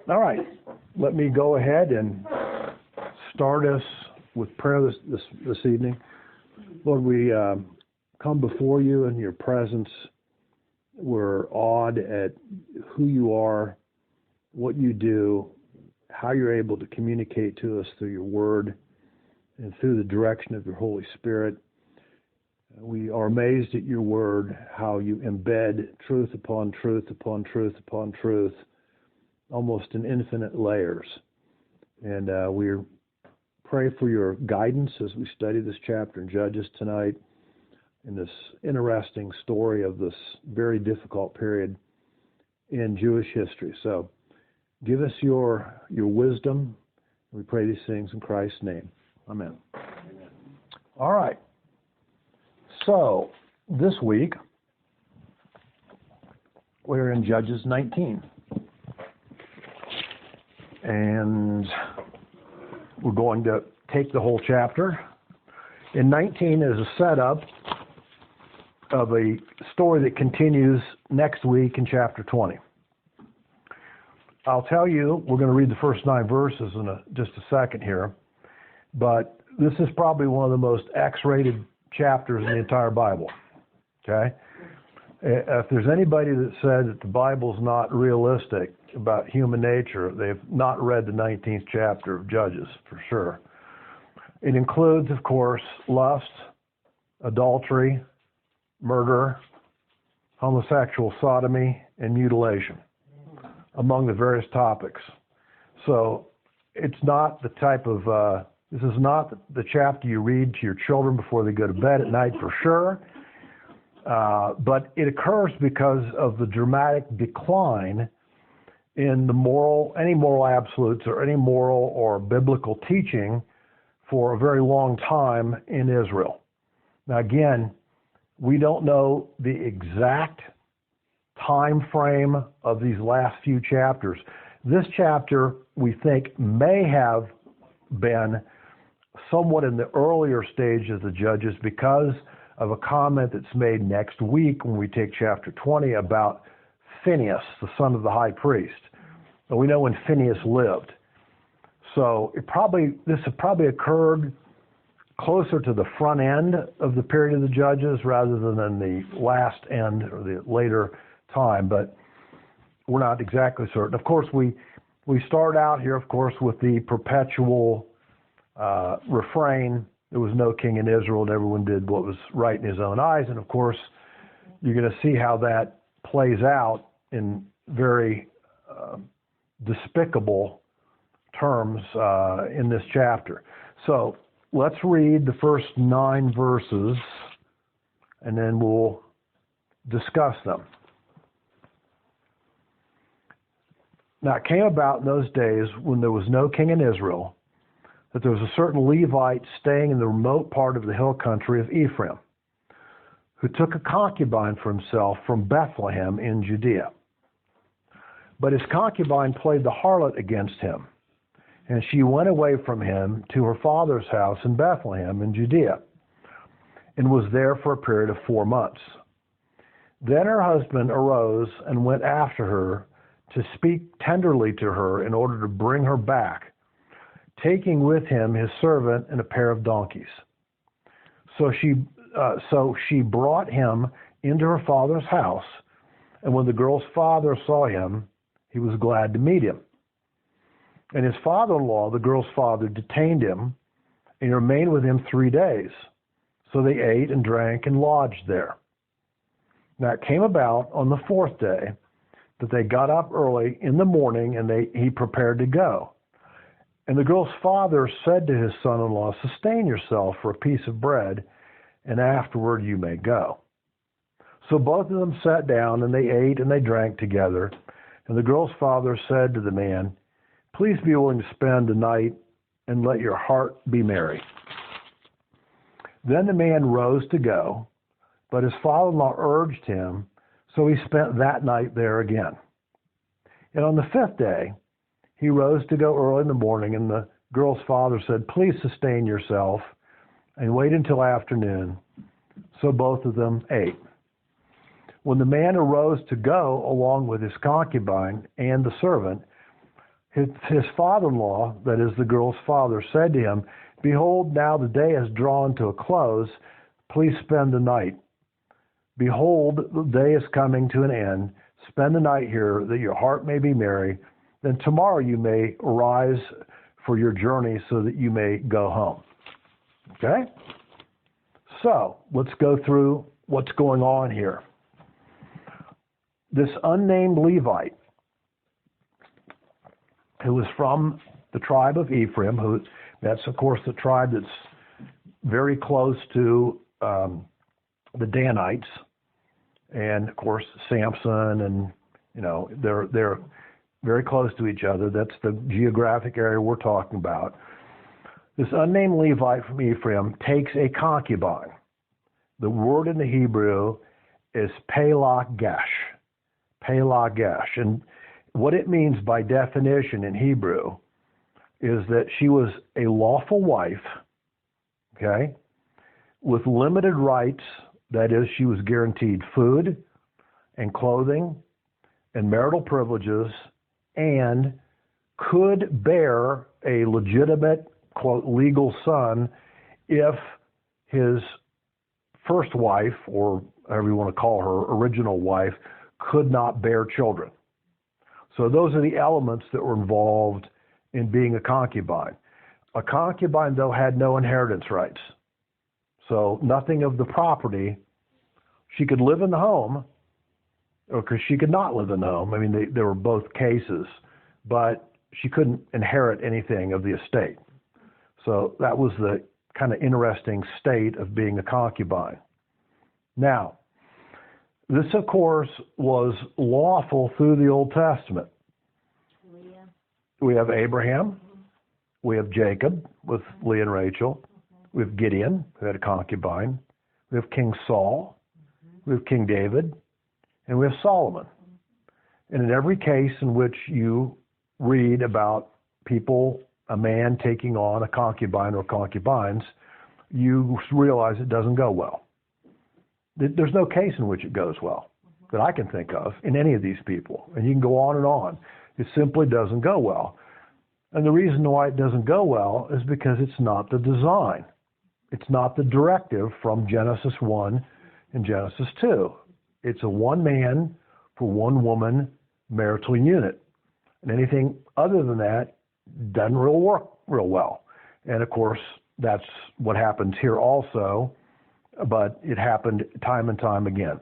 All right, let me go ahead and start us with prayer this evening. Lord, we come before you in your presence. We're awed at who you are, what you do, how you're able to communicate to us through your word and through the direction of your Holy Spirit. We are amazed at your word, how you embed truth upon truth upon truth upon truth, almost in infinite layers. And we pray for your guidance as we study this chapter in Judges tonight, in this interesting story of this very difficult period in Jewish history. So give us your wisdom. We pray these things in Christ's name. Amen. Amen. All right. So this week, we're in Judges 19. And we're going to take the whole chapter. In 19 is a setup of a story that continues next week in chapter 20. I'll tell you, we're going to read the first 9 verses in just a second here, but this is probably one of the most X-rated chapters in the entire Bible. Okay? If there's anybody that said that the Bible's not realistic about human nature, they've not read the 19th chapter of Judges, for sure. It includes, of course, lust, adultery, murder, homosexual sodomy, and mutilation, among the various topics. So it's not the type of, this is not the chapter you read to your children before they go to bed at night, for sure. But it occurs because of the dramatic decline in any moral absolutes or any moral or biblical teaching for a very long time in Israel. Now again, we don't know the exact time frame of these last few chapters. This chapter, we think, may have been somewhat in the earlier stage of the Judges because of a comment that's made next week when we take chapter 20 about Phinehas, the son of the high priest. And we know when Phinehas lived. So this had probably occurred closer to the front end of the period of the Judges rather than in the last end or the later time, but we're not exactly certain. Of course, we start out here, of course, with the perpetual refrain, there was no king in Israel and everyone did what was right in his own eyes. And of course, you're going to see how that plays out in very despicable terms in this chapter. So let's read the first 9 verses and then we'll discuss them. Now it came about in those days when there was no king in Israel that there was a certain Levite staying in the remote part of the hill country of Ephraim, who took a concubine for himself from Bethlehem in Judea. But his concubine played the harlot against him, and she went away from him to her father's house in Bethlehem in Judea, and was there for a period of 4 months. Then her husband arose and went after her to speak tenderly to her in order to bring her back, taking with him his servant and a pair of donkeys. So she brought him into her father's house, and when the girl's father saw him, he was glad to meet him. And his father-in-law, the girl's father, detained him and remained with him 3 days. So they ate and drank and lodged there. Now it came about on the 4th day that they got up early in the morning and he prepared to go. And the girl's father said to his son-in-law, "Sustain yourself for a piece of bread, and afterward you may go." So both of them sat down, and they ate and they drank together. And the girl's father said to the man, "Please be willing to spend the night, and let your heart be merry." Then the man rose to go, but his father-in-law urged him, so he spent that night there again. And on the 5th day, he rose to go early in the morning, and the girl's father said, "Please sustain yourself and wait until afternoon." So both of them ate. When the man arose to go along with his concubine and the servant, His father-in-law, that is the girl's father, said to him, "Behold, now the day has drawn to a close. Please spend the night. Behold, the day is coming to an end. Spend the night here, that your heart may be merry. Then tomorrow you may arise for your journey so that you may go home." Okay? So, let's go through what's going on here. This unnamed Levite, who was from the tribe of Ephraim, that's, of course, the tribe that's very close to the Danites, and, of course, Samson, and, they're very close to each other. That's the geographic area we're talking about. This unnamed Levite from Ephraim takes a concubine. The word in the Hebrew is Pelaggesh. Pelaggesh. And what it means by definition in Hebrew is that she was a lawful wife, okay, with limited rights. That is, she was guaranteed food and clothing and marital privileges and could bear a legitimate, quote, legal son if his first wife, or however you want to call her, original wife, could not bear children. So those are the elements that were involved in being a concubine. A concubine, though, had no inheritance rights. So nothing of the property. She could live in the home, or because she could not live in the home. I mean, there were both cases, but she couldn't inherit anything of the estate. So that was the kind of interesting state of being a concubine. Now, this, of course, was lawful through the Old Testament. Leah. We have Abraham. We have Jacob with Leah and Rachel. We have Gideon, who had a concubine. We have King Saul. We have King David. And we have Solomon. And in every case in which you read about people, a man taking on a concubine or concubines, you realize it doesn't go well. There's no case in which it goes well that I can think of in any of these people. And you can go on and on. It simply doesn't go well. And the reason why it doesn't go well is because it's not the design. It's not the directive from Genesis 1 and Genesis 2. It's a one man for one woman marital unit. And anything other than that doesn't really work real well. And of course, that's what happens here also, but it happened time and time again.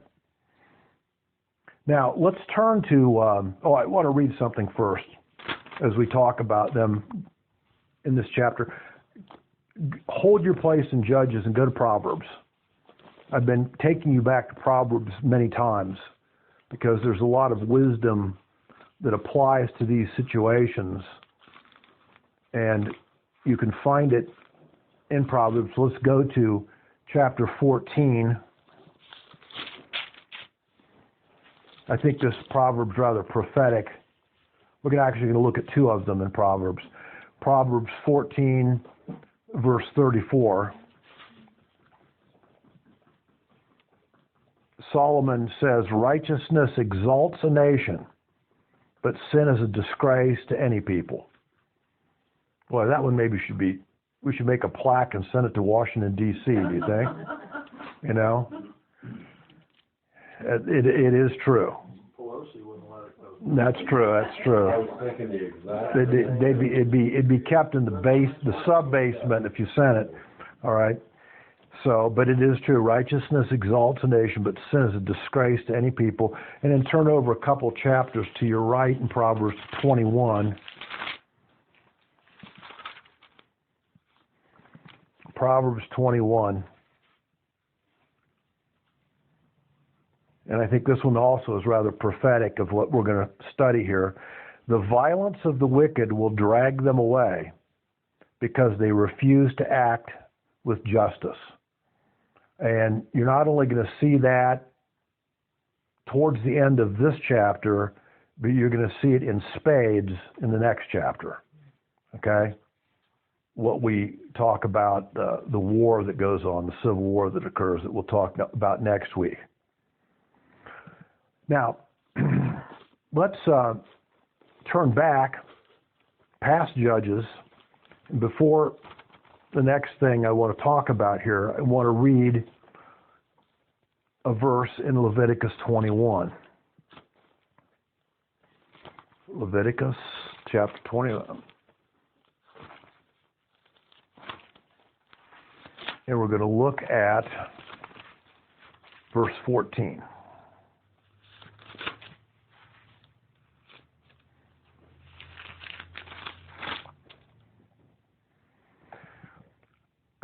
Now, let's turn to, I want to read something first as we talk about them in this chapter. Hold your place in Judges and go to Proverbs. I've been taking you back to Proverbs many times because there's a lot of wisdom that applies to these situations, and you can find it in Proverbs. Let's go to chapter 14. I think this Proverbs is rather prophetic. We're actually going to look at two of them in Proverbs. Proverbs 14, verse 34. Solomon says, "Righteousness exalts a nation, but sin is a disgrace to any people." Boy, that one maybe we should make a plaque and send it to Washington, D.C., do you think? You know? It is true. Pelosi wouldn't let it go. That's true. That's true. I was thinking the exact. It'd be kept in the sub basement if you sent it. All right. So, but it is true. Righteousness exalts a nation, but sin is a disgrace to any people. And then turn over a couple chapters to your right in Proverbs 21. Proverbs 21. And I think this one also is rather prophetic of what we're going to study here. "The violence of the wicked will drag them away because they refuse to act with justice." And you're not only going to see that towards the end of this chapter, but you're going to see it in spades in the next chapter. Okay? What we talk about, the war that goes on, the civil war that occurs, that we'll talk about next week. Now, let's turn back past judges. Before the next thing I want to talk about here, I want to read a verse in Leviticus 21. Leviticus chapter 21. And we're going to look at verse 14.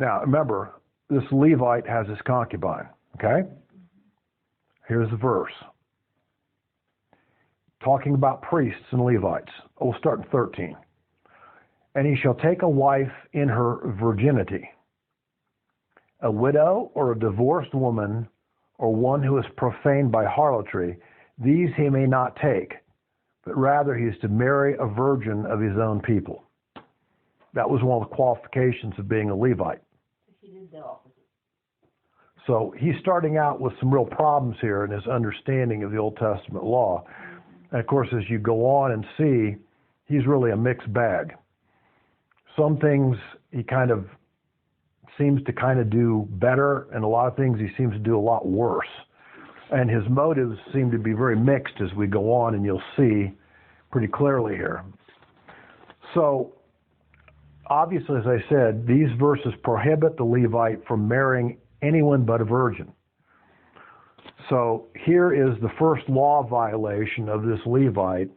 Now, remember, this Levite has his concubine, okay? Here's the verse. Talking about priests and Levites. We'll start in 13. And he shall take a wife in her virginity, a widow or a divorced woman, or one who is profaned by harlotry. These he may not take, but rather he is to marry a virgin of his own people. That was one of the qualifications of being a Levite. So he's starting out with some real problems here in his understanding of the Old Testament law. And of course, as you go on and see, he's really a mixed bag. Some things he kind of seems to kind of do better, and a lot of things he seems to do a lot worse. And his motives seem to be very mixed as we go on, and you'll see pretty clearly here. So, obviously, as I said, these verses prohibit the Levite from marrying anyone but a virgin. So here is the first law violation of this Levite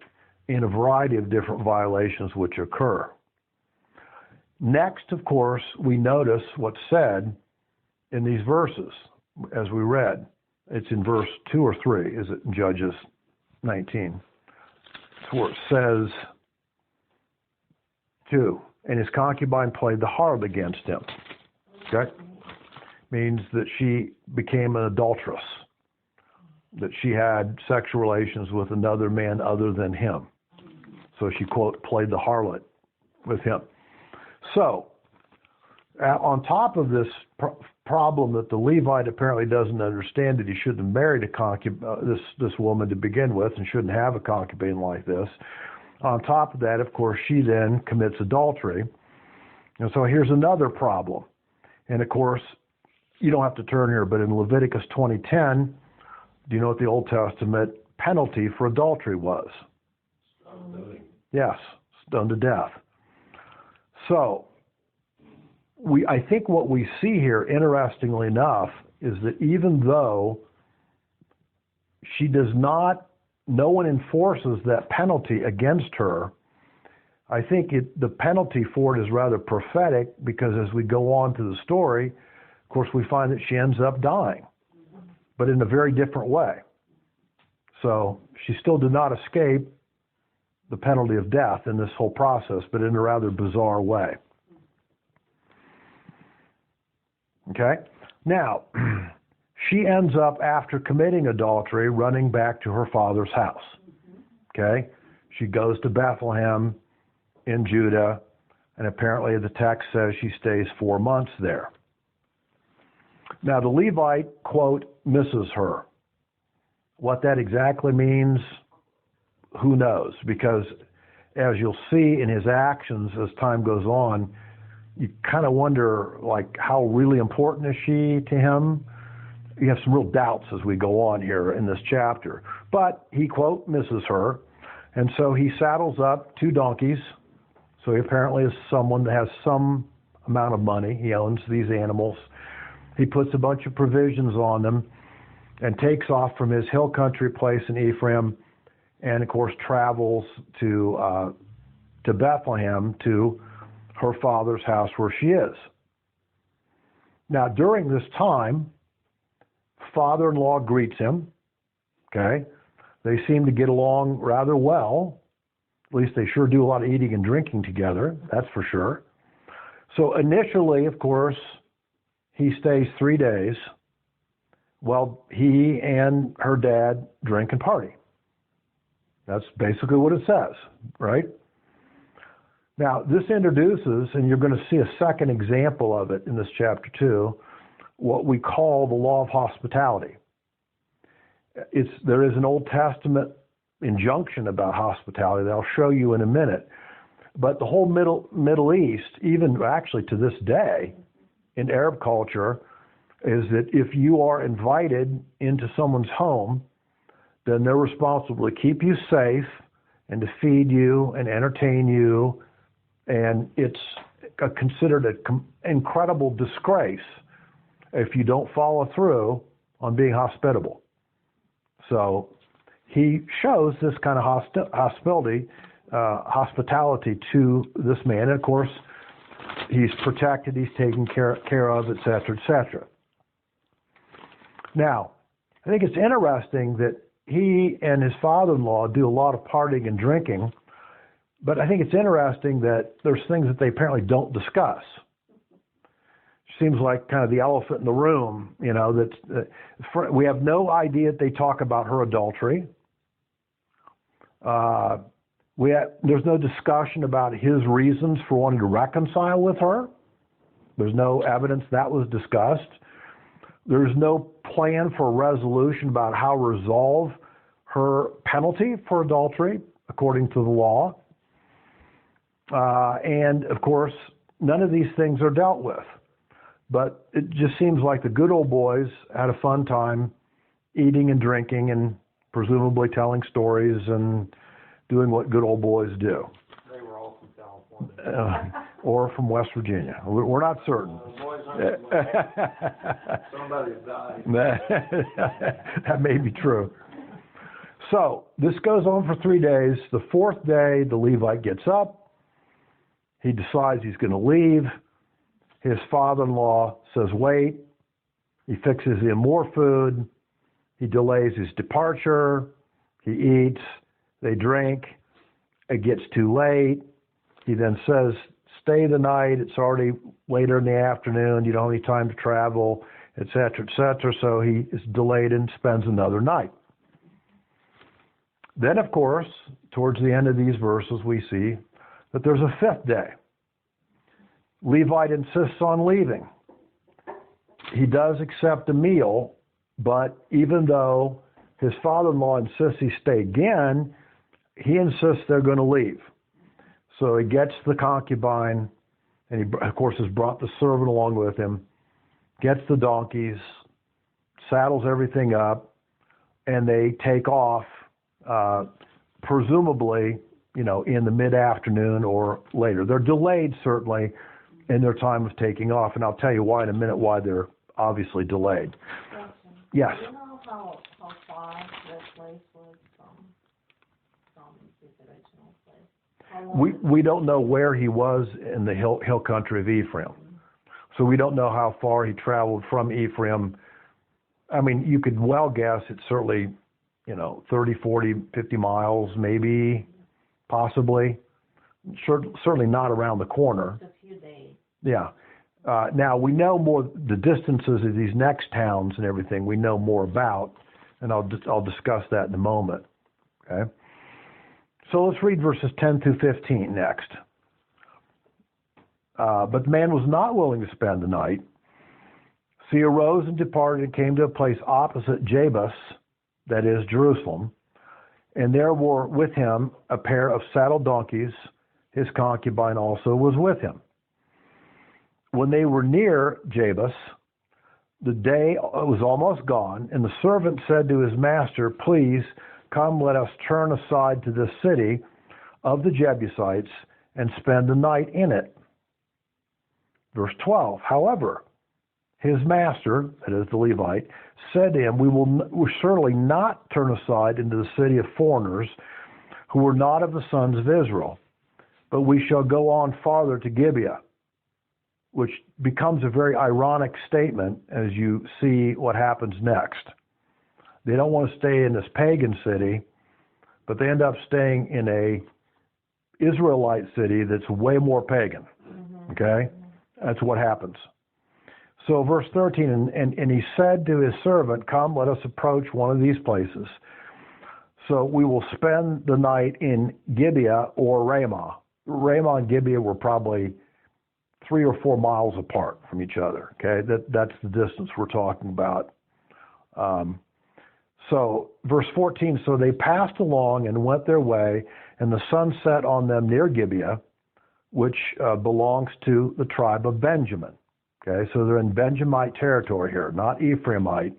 in a variety of different violations which occur. Next, of course, we notice what's said in these verses as we read. It's in verse 2 or 3, is it in Judges 19? It's where it says 2. And his concubine played the harlot against him. Okay? Means that she became an adulteress, that she had sexual relations with another man other than him. So she, quote, played the harlot with him. So, on top of this problem that the Levite apparently doesn't understand, that he shouldn't have married this woman to begin with and shouldn't have a concubine like this, on top of that, of course, she then commits adultery. And so here's another problem. And of course, you don't have to turn here, but in Leviticus 20:10, do you know what the Old Testament penalty for adultery was? Yes, stoned to death. So, I think what we see here, interestingly enough, is that even though no one enforces that penalty against her, I think the penalty for it is rather prophetic, because as we go on to the story, of course, we find that she ends up dying, but in a very different way. So she still did not escape the penalty of death in this whole process, but in a rather bizarre way. Okay? Now, she ends up, after committing adultery, running back to her father's house. Okay? She goes to Bethlehem in Judah, and apparently the text says she stays 4 months there. Now, the Levite, quote, misses her. What that exactly means, who knows? Because as you'll see in his actions as time goes on, you kind of wonder, like, how really important is she to him? You have some real doubts as we go on here in this chapter. But he, quote, misses her. And so he saddles up 2 donkeys. So he apparently is someone that has some amount of money. He owns these animals. He puts a bunch of provisions on them and takes off from his hill country place in Ephraim, and of course travels to Bethlehem, to her father's house where she is. Now, during this time, father-in-law greets him. Okay, they seem to get along rather well. At least they sure do a lot of eating and drinking together, that's for sure. So initially, of course, he stays 3 days while he and her dad drink and party. That's basically what it says, right? Now, this introduces, and you're going to see a second example of it in this chapter 2, what we call the law of hospitality. There is an Old Testament injunction about hospitality that I'll show you in a minute. But the whole Middle East, even actually to this day, in Arab culture, is that if you are invited into someone's home, then they're responsible to keep you safe and to feed you and entertain you. And it's considered an incredible disgrace if you don't follow through on being hospitable. So he shows this kind of hospitality to this man. And of course, he's protected, he's taken care of, et cetera, et cetera. Now, I think it's interesting that he and his father-in-law do a lot of partying and drinking, but I think it's interesting that there's things that they apparently don't discuss. Seems like kind of the elephant in the room, you know, that we have no idea that they talk about her adultery. There's no discussion about his reasons for wanting to reconcile with her. There's no evidence that was discussed. There's no plan for a resolution about how to resolve her penalty for adultery according to the law. And of course, none of these things are dealt with. But it just seems like the good old boys had a fun time eating and drinking and presumably telling stories and doing what good old boys do. They were all from California. Or from West Virginia. We're not certain. Somebody died. That may be true. So this goes on for 3 days. The fourth day, the Levite gets up. He decides he's going to leave. His father-in-law says, wait. He fixes him more food. He delays his departure. He eats. They drink. It gets too late. He then says, stay the night. It's already later in the afternoon. You don't have any time to travel, et cetera, et cetera. So he is delayed and spends another night. Then, of course, towards the end of these verses, we see that there's a fifth day. Levite insists on leaving. He does accept a meal, but even though his father-in-law insists he stay again, he insists they're going to leave. So he gets the concubine, and he, of course, has brought the servant along with him, gets the donkeys, saddles everything up, and they take off, presumably, in the mid-afternoon or later. They're delayed, certainly, in their time of taking off, and I'll tell you why in a minute why they're obviously delayed. Question. Yes. Do you know how far that place was from his original place? How long We don't know where he was in the hill country of Ephraim. So we don't know how far he traveled from Ephraim. I mean, you could well guess it's certainly, 30, 40, 50 miles, maybe, possibly. Certainly not around the corner. Just a few days. Yeah. Now, we know more, the distances of these next towns and everything we know more about, and I'll discuss that in a moment. Okay? So let's read verses 10 through 15 next. But the man was not willing to spend the night. So he arose and departed and came to a place opposite Jebus, that is, Jerusalem. And there were with him a pair of saddled donkeys. His concubine also was with him. When they were near Jebus, the day was almost gone, and the servant said to his master, please come, let us turn aside to this city of the Jebusites and spend the night in it. Verse 12, however, his master, that is the Levite, said to him, we will certainly not turn aside into the city of foreigners who are not of the sons of Israel, but we shall go on farther to Gibeah, which becomes a very ironic statement as you see what happens next. They don't want to stay in this pagan city, but they end up staying in a Israelite city that's way more pagan. Okay? That's what happens. So verse 13, and he said to his servant, come, let us approach one of these places. So we will spend the night in Gibeah or Ramah. Ramah and Gibeah were probably 3 or 4 miles apart from each other. Okay, that's the distance we're talking about. So verse 14, so they passed along and went their way, and the sun set on them near Gibeah, which belongs to the tribe of Benjamin. Okay, so they're in Benjamite territory here, not Ephraimite,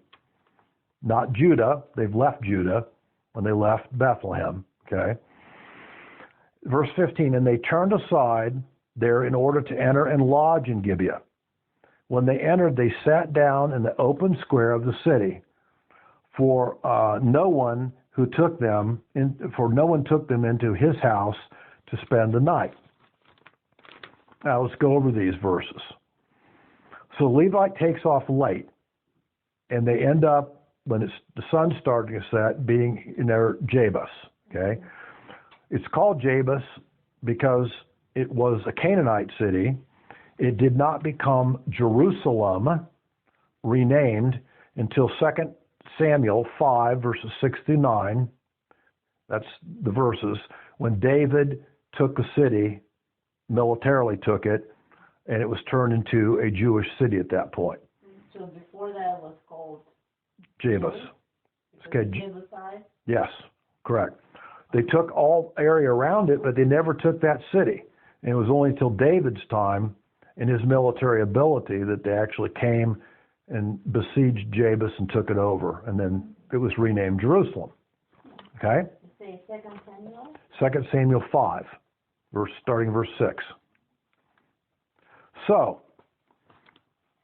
not Judah. They've left Judah when they left Bethlehem. Okay. Verse 15, and they turned aside there in order to enter and lodge in Gibeah. When they entered, they sat down in the open square of the city, for no one took them into his house to spend the night. Now let's go over these verses. So Levite takes off late, and they end up, when the sun's starting to set, being in their Jebus. Okay, it's called Jebus because it was a Canaanite city. It did not become Jerusalem, renamed, until 2 Samuel 5, verses 6 through 9. That's the verses. When David took the city, militarily took it, and it was turned into a Jewish city at that point. So before that it was called Jebus. Okay. Jebusite? Yes, correct. They took all area around it, but they never took that city. And it was only until David's time and his military ability that they actually came and besieged Jebus and took it over. And then it was renamed Jerusalem. Okay? You say 2 Samuel? 2 Samuel 5, starting verse 6. So,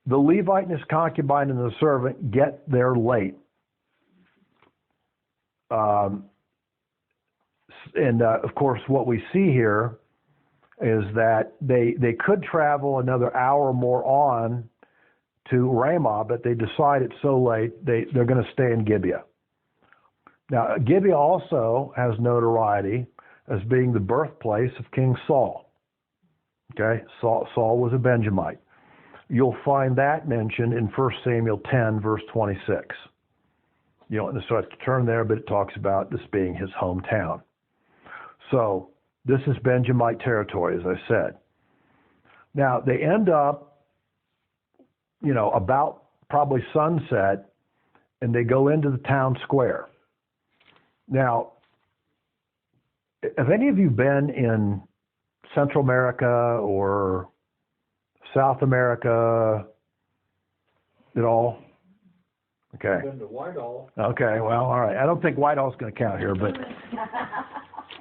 the Levite and his concubine and the servant get there late. Of course, what we see here is that they could travel another hour or more on to Ramah, but they decide it's so late they're going to stay in Gibeah. Now, Gibeah also has notoriety as being the birthplace of King Saul. Okay, Saul was a Benjamite. You'll find that mentioned in 1 Samuel 10, verse 26. You don't necessarily have to turn there, but it talks about this being his hometown. So this is Benjamite territory, as I said. Now, they end up, about probably sunset, and they go into the town square. Now, have any of you been in Central America or South America at all? Okay. Been to Whitehall. Okay, well, all right. I don't think Whitehall's going to count here, but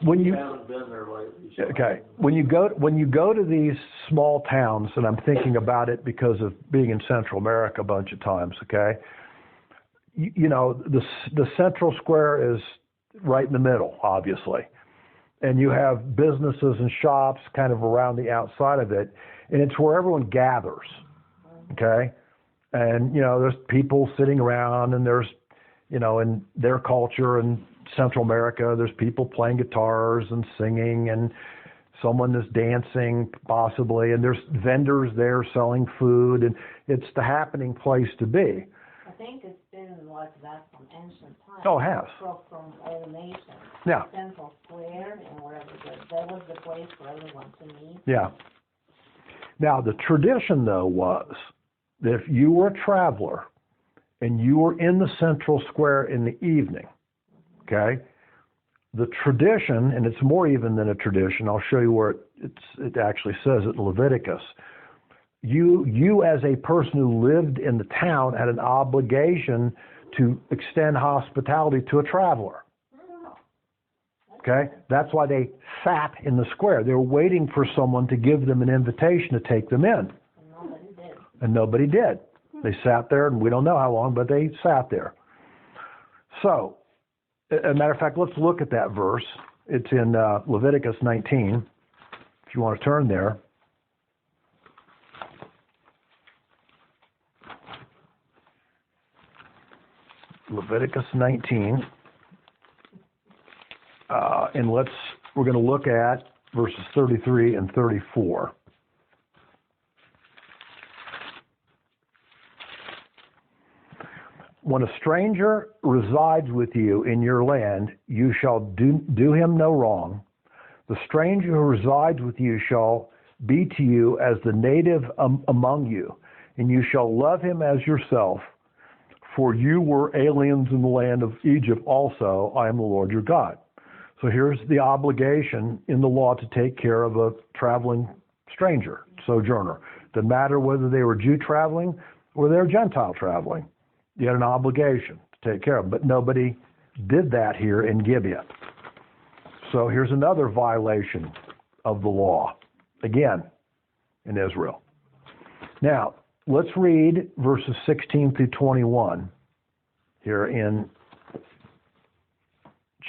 when you Haven't been there lately. So okay, when you go to these small towns, and I'm thinking about it because of being in Central America a bunch of times. Okay, the central square is right in the middle, obviously. And you have businesses and shops kind of around the outside of it, and it's where everyone gathers, okay? And, there's people sitting around, and there's, in their culture in Central America, there's people playing guitars and singing, and someone is dancing, possibly, and there's vendors there selling food, and it's the happening place to be. I think it's been like that from ancient times. Oh, it has. From all nations. Yeah. Central Square and wherever that was the place for everyone to meet. Yeah. Now, the tradition, though, was that if you were a traveler and you were in the central square in the evening, okay, the tradition, and it's more even than a tradition, I'll show you where it actually says it in Leviticus, you as a person who lived in the town had an obligation to extend hospitality to a traveler. Okay? That's why they sat in the square. They were waiting for someone to give them an invitation to take them in. And nobody did. They sat there, and we don't know how long, but they sat there. So, as a matter of fact, let's look at that verse. It's in Leviticus 19, if you want to turn there. Leviticus 19. And we're going to look at verses 33 and 34. When a stranger resides with you in your land, you shall do him no wrong. The stranger who resides with you shall be to you as the native among you, and you shall love him as yourself. For you were aliens in the land of Egypt also. I am the Lord your God. So here's the obligation in the law to take care of a traveling stranger, sojourner. Doesn't matter whether they were Jew traveling or they were Gentile traveling. You had an obligation to take care of them. But nobody did that here in Gibeah. So here's another violation of the law, again, in Israel. Now, let's read verses 16 through 21 here in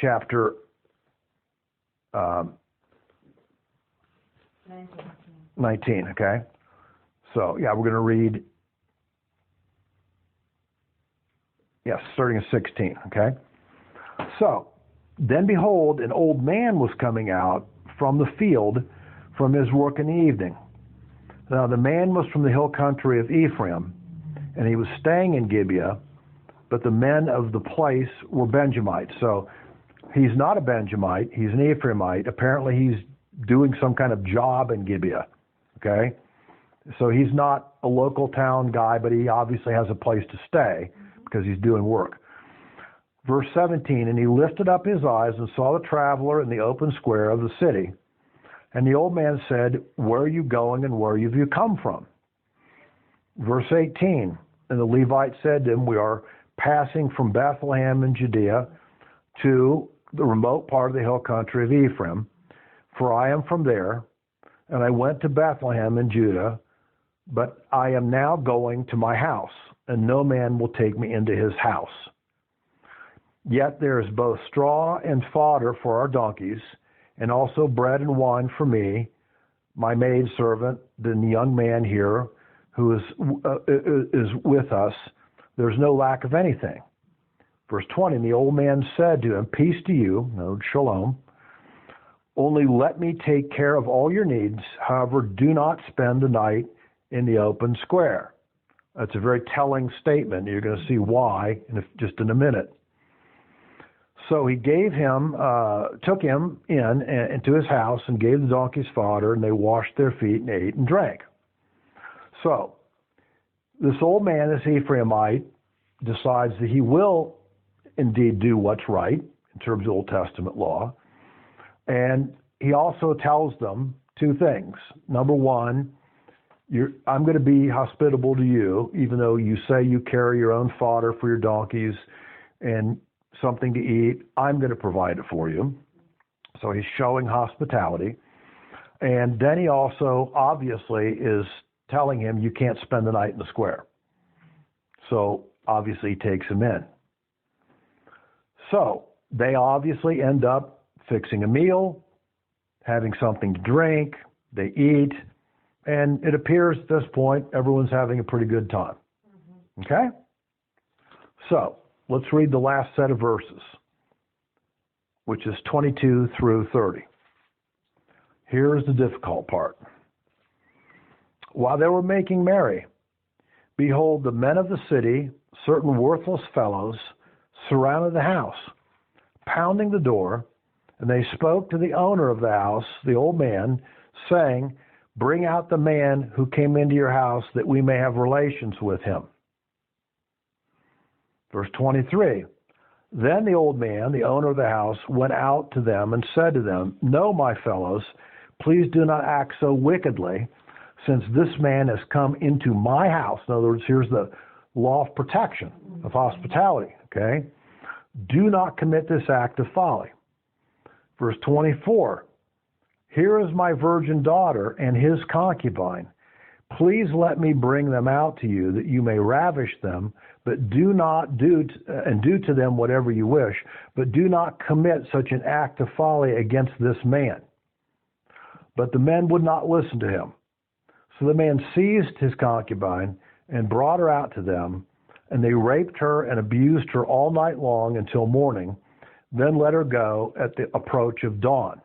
chapter 19, okay? So, yeah, we're going to read, starting at 16, okay? So, then behold, an old man was coming out from the field from his work in the evening. Now, the man was from the hill country of Ephraim, and he was staying in Gibeah, but the men of the place were Benjamites. So, he's not a Benjamite, he's an Ephraimite. Apparently, he's doing some kind of job in Gibeah, okay? So he's not a local town guy, but he obviously has a place to stay because he's doing work. Verse 17, and he lifted up his eyes and saw the traveler in the open square of the city. And the old man said, where are you going and where have you come from? Verse 18, and the Levite said to him, we are passing from Bethlehem in Judea to the remote part of the hill country of Ephraim, for I am from there, and I went to Bethlehem in Judah, but I am now going to my house, and no man will take me into his house. Yet there is both straw and fodder for our donkeys, and also bread and wine for me, my maidservant, the young man here who is with us. There's no lack of anything. Verse 20, and the old man said to him, peace to you, no, shalom, only let me take care of all your needs. However, do not spend the night in the open square. That's a very telling statement. You're going to see why just in a minute. So he gave him, took him into his house and gave the donkeys fodder, and they washed their feet and ate and drank. So this old man, this Ephraimite, decides that he will indeed do what's right in terms of Old Testament law. And he also tells them two things. Number one, I'm going to be hospitable to you, even though you say you carry your own fodder for your donkeys and something to eat. I'm going to provide it for you. So he's showing hospitality. And then he also obviously is telling him you can't spend the night in the square. So obviously he takes him in. So they obviously end up fixing a meal, having something to drink, they eat, and it appears at this point everyone's having a pretty good time. Okay? So let's read the last set of verses, which is 22 through 30. Here's the difficult part. While they were making merry, behold, the men of the city, certain worthless fellows, surrounded the house, pounding the door, and they spoke to the owner of the house, the old man, saying, bring out the man who came into your house that we may have relations with him. Verse 23, then the old man, the owner of the house, went out to them and said to them, no, my fellows, please do not act so wickedly, since this man has come into my house. In other words, here's the law of protection, of hospitality, okay? Do not commit this act of folly. Verse 24, here is my virgin daughter and his concubine. Please let me bring them out to you that you may ravish them, but do not do to them whatever you wish, but do not commit such an act of folly against this man. But the men would not listen to him. So the man seized his concubine and brought her out to them, and they raped her and abused her all night long until morning, then let her go at the approach of dawn.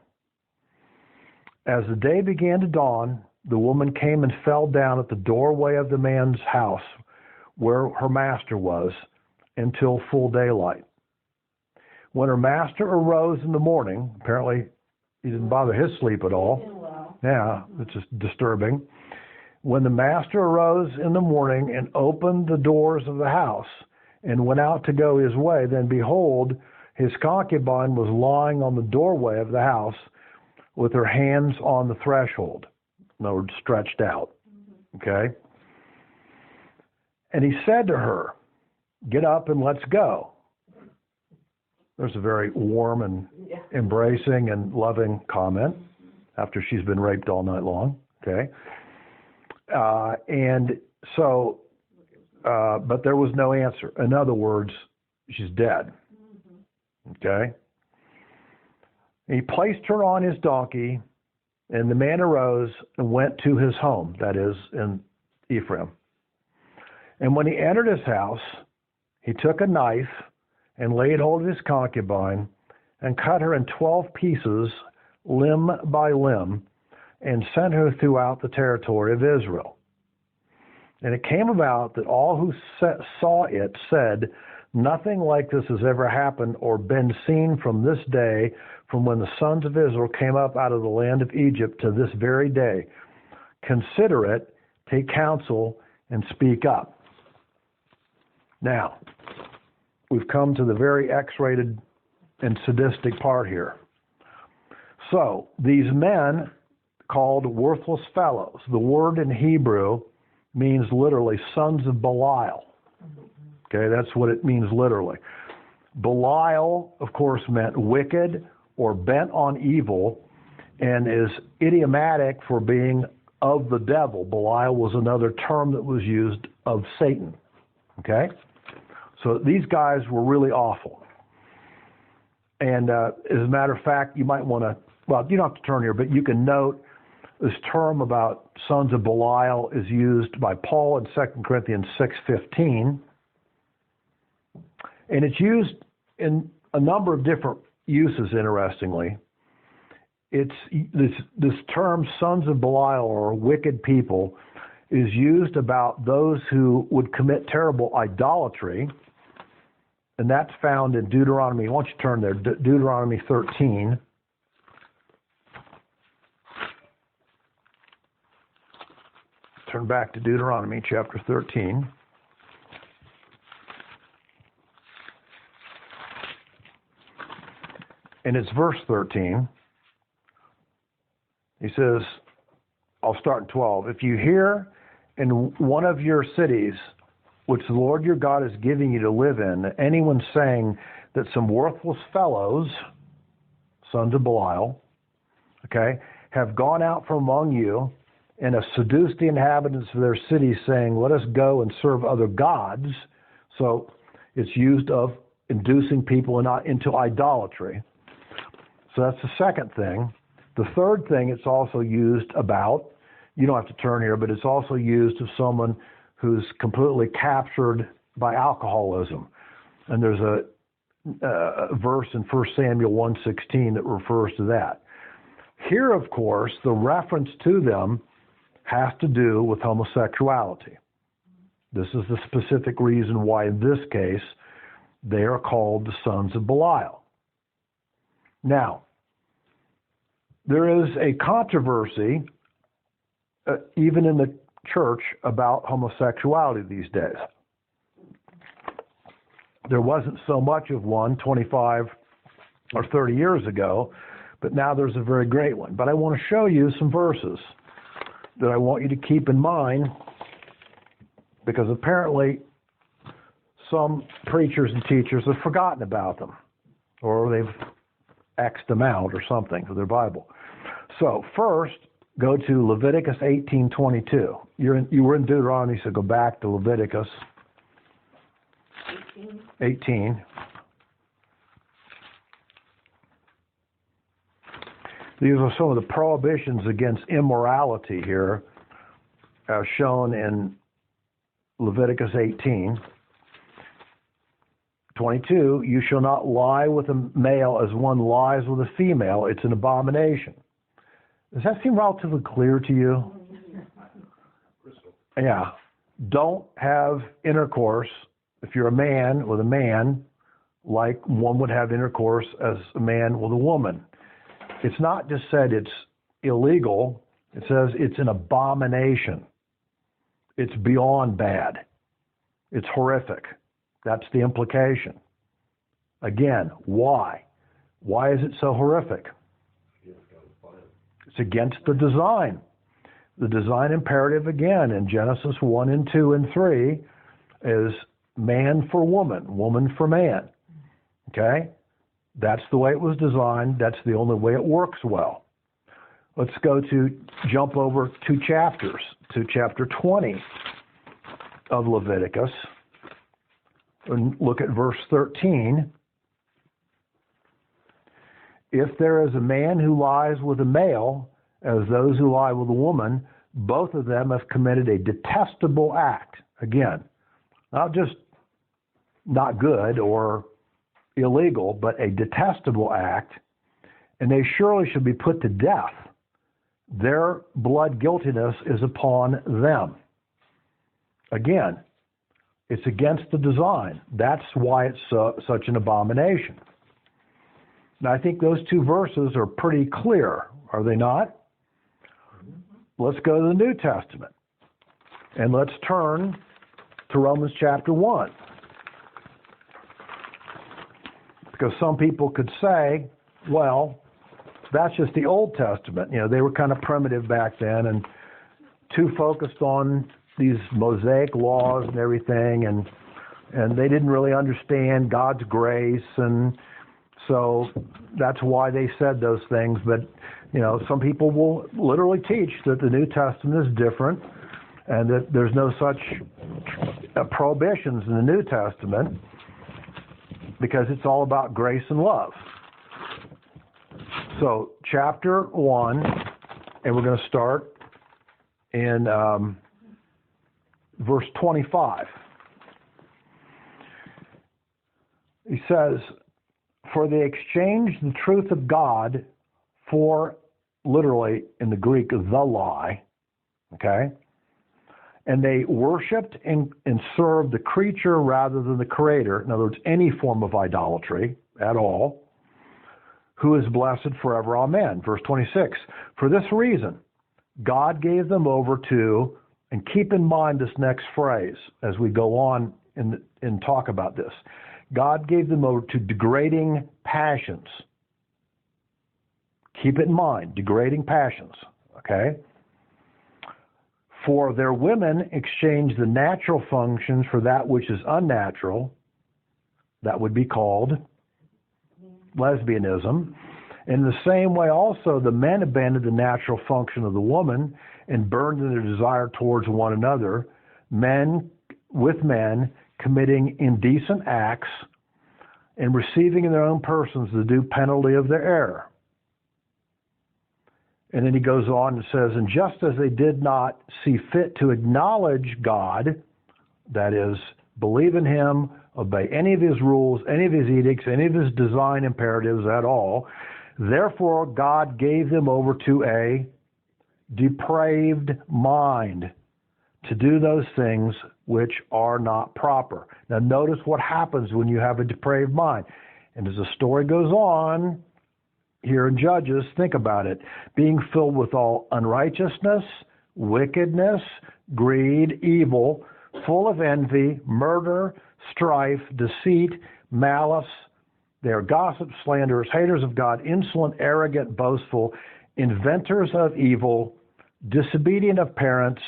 As the day began to dawn, the woman came and fell down at the doorway of the man's house where her master was until full daylight. When her master arose in the morning, apparently he didn't bother his sleep at all. Yeah, it's just disturbing. When the master arose in the morning and opened the doors of the house and went out to go his way, then behold, His concubine was lying on the doorway of the house with her hands on the threshold. In other words, stretched out. Okay? And he said to her, "Get up and let's go." There's a very warm and embracing and loving comment after she's been raped all night long. Okay? And so, but there was no answer. In other words, she's dead. Okay? He placed her on his donkey, and the man arose and went to his home, that is, in Ephraim. And when he entered his house, he took a knife and laid hold of his concubine and cut her in 12 pieces, limb by limb, and sent her throughout the territory of Israel. And it came about that all who saw it said, "Nothing like this has ever happened or been seen from this day, from when the sons of Israel came up out of the land of Egypt to this very day. Consider it, take counsel, and speak up." Now, we've come to the very X-rated and sadistic part here. So, these men called worthless fellows. The word in Hebrew means literally sons of Belial. Okay, that's what it means literally. Belial, of course, meant wicked or bent on evil, and is idiomatic for being of the devil. Belial was another term that was used of Satan. Okay? So these guys were really awful. And as a matter of fact, you might want to, well, you don't have to turn here, but you can note this term about sons of Belial is used by Paul in 2 Corinthians 6:15. And it's used in a number of different uses, interestingly. It's this term, sons of Belial, or wicked people, is used about those who would commit terrible idolatry. And that's found in Deuteronomy. Why don't you turn there? Deuteronomy 13. Turn back to Deuteronomy chapter 13. And it's verse 13. He says, I'll start in 12. "If you hear in one of your cities, which the Lord your God is giving you to live in, anyone saying that some worthless fellows, sons of Belial, okay, have gone out from among you and have seduced the inhabitants of their cities, saying, 'Let us go and serve other gods.'" So it's used of inducing people into idolatry. So that's the second thing. The third thing it's also used about, you don't have to turn here, but it's also used of someone who's completely captured by alcoholism. And there's a verse in 1 Samuel 1:16 that refers to that. Here, of course, the reference to them has to do with homosexuality. This is the specific reason why, in this case, they are called the sons of Belial. Now, there is a controversy, even in the church, about homosexuality these days. There wasn't so much of one 25 or 30 years ago, but now there's a very great one. But I want to show you some verses that I want you to keep in mind, because apparently some preachers and teachers have forgotten about them, or they've X'd them out or something for their Bible. So first, go to Leviticus 18:22. You were in Deuteronomy, so go back to Leviticus 18. These are some of the prohibitions against immorality here, as shown in Leviticus 18:22. "You shall not lie with a male as one lies with a female. It's an abomination." Does that seem relatively clear to you? Yeah. Don't have intercourse, if you're a man with a man, like one would have intercourse as a man with a woman. It's not just said it's illegal. It says it's an abomination. It's beyond bad. It's horrific. That's the implication. Again, why? Why is it so horrific? It's against the design. The design imperative, again, in Genesis 1 and 2 and 3 is man for woman, woman for man. Okay? That's the way it was designed. That's the only way it works well. Let's jump over 2 chapters to chapter 20 of Leviticus and look at verse 13. If there is a man who lies with a male, as those who lie with a woman, both of them have committed a detestable act. Again, not just not good or illegal, but a detestable act, and they surely should be put to death. Their blood guiltiness is upon them. Again, it's against the design. That's why it's such an abomination. Now, I think those 2 verses are pretty clear, are they not? Let's go to the New Testament, and let's turn to Romans chapter 1. Because some people could say, well, that's just the Old Testament. You know, they were kind of primitive back then and too focused on these Mosaic laws and everything, and they didn't really understand God's grace, and so that's why they said those things. But, you know, some people will literally teach that the New Testament is different and that there's no such prohibitions in the New Testament because it's all about grace and love. So, chapter 1, and we're going to start in verse 25. He says, for they exchanged the truth of God for, literally in the Greek, the lie, okay? And they worshipped and served the creature rather than the Creator, in other words, any form of idolatry at all, who is blessed forever. Amen. Verse 26, for this reason, God gave them over to, and keep in mind this next phrase as we go on and talk about this, God gave them over to degrading passions. Keep it in mind, degrading passions, okay? For their women exchanged the natural functions for that which is unnatural. That would be called lesbianism. In the same way also the men abandoned the natural function of the woman and burned in their desire towards one another, men with men committing indecent acts and receiving in their own persons the due penalty of their error. And then he goes on and says, and just as they did not see fit to acknowledge God, that is, believe in him, obey any of his rules, any of his edicts, any of his design imperatives at all, therefore God gave them over to a depraved mind to do those things which are not proper. Now notice what happens when you have a depraved mind. And as the story goes on, here in Judges, think about it, being filled with all unrighteousness, wickedness, greed, evil, full of envy, murder, strife, deceit, malice. They are gossips, slanderers, haters of God, insolent, arrogant, boastful, inventors of evil, disobedient of parents,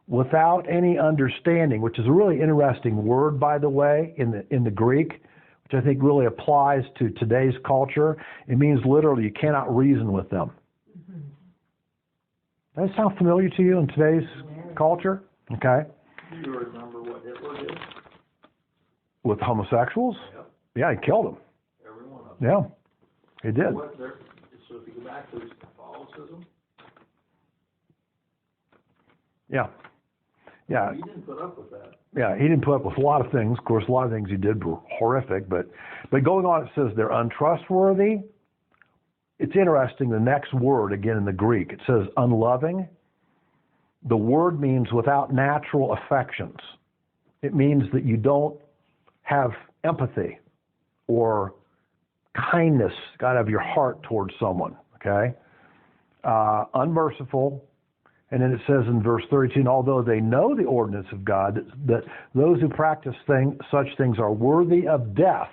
without any understanding, which is a really interesting word, by the way, in the Greek, which I think really applies to today's culture. It means literally you cannot reason with them. Does that sound familiar to you in today's culture? Okay. Do you remember what Hitler did? With homosexuals? Yep. Yeah, he killed them. Every one of them. Yeah, he did. So if you go back to his Catholicism, Yeah. Yeah. he didn't put up with that. Yeah, he didn't put up with a lot of things. Of course, a lot of things he did were horrific, but going on, it says they're untrustworthy. It's interesting, the next word, again in the Greek, it says unloving. The word means without natural affections. It means that you don't have empathy or kindness, got to have your heart towards someone, okay? Unmerciful. And then it says in verse 32, although they know the ordinance of God, that those who practice such things are worthy of death,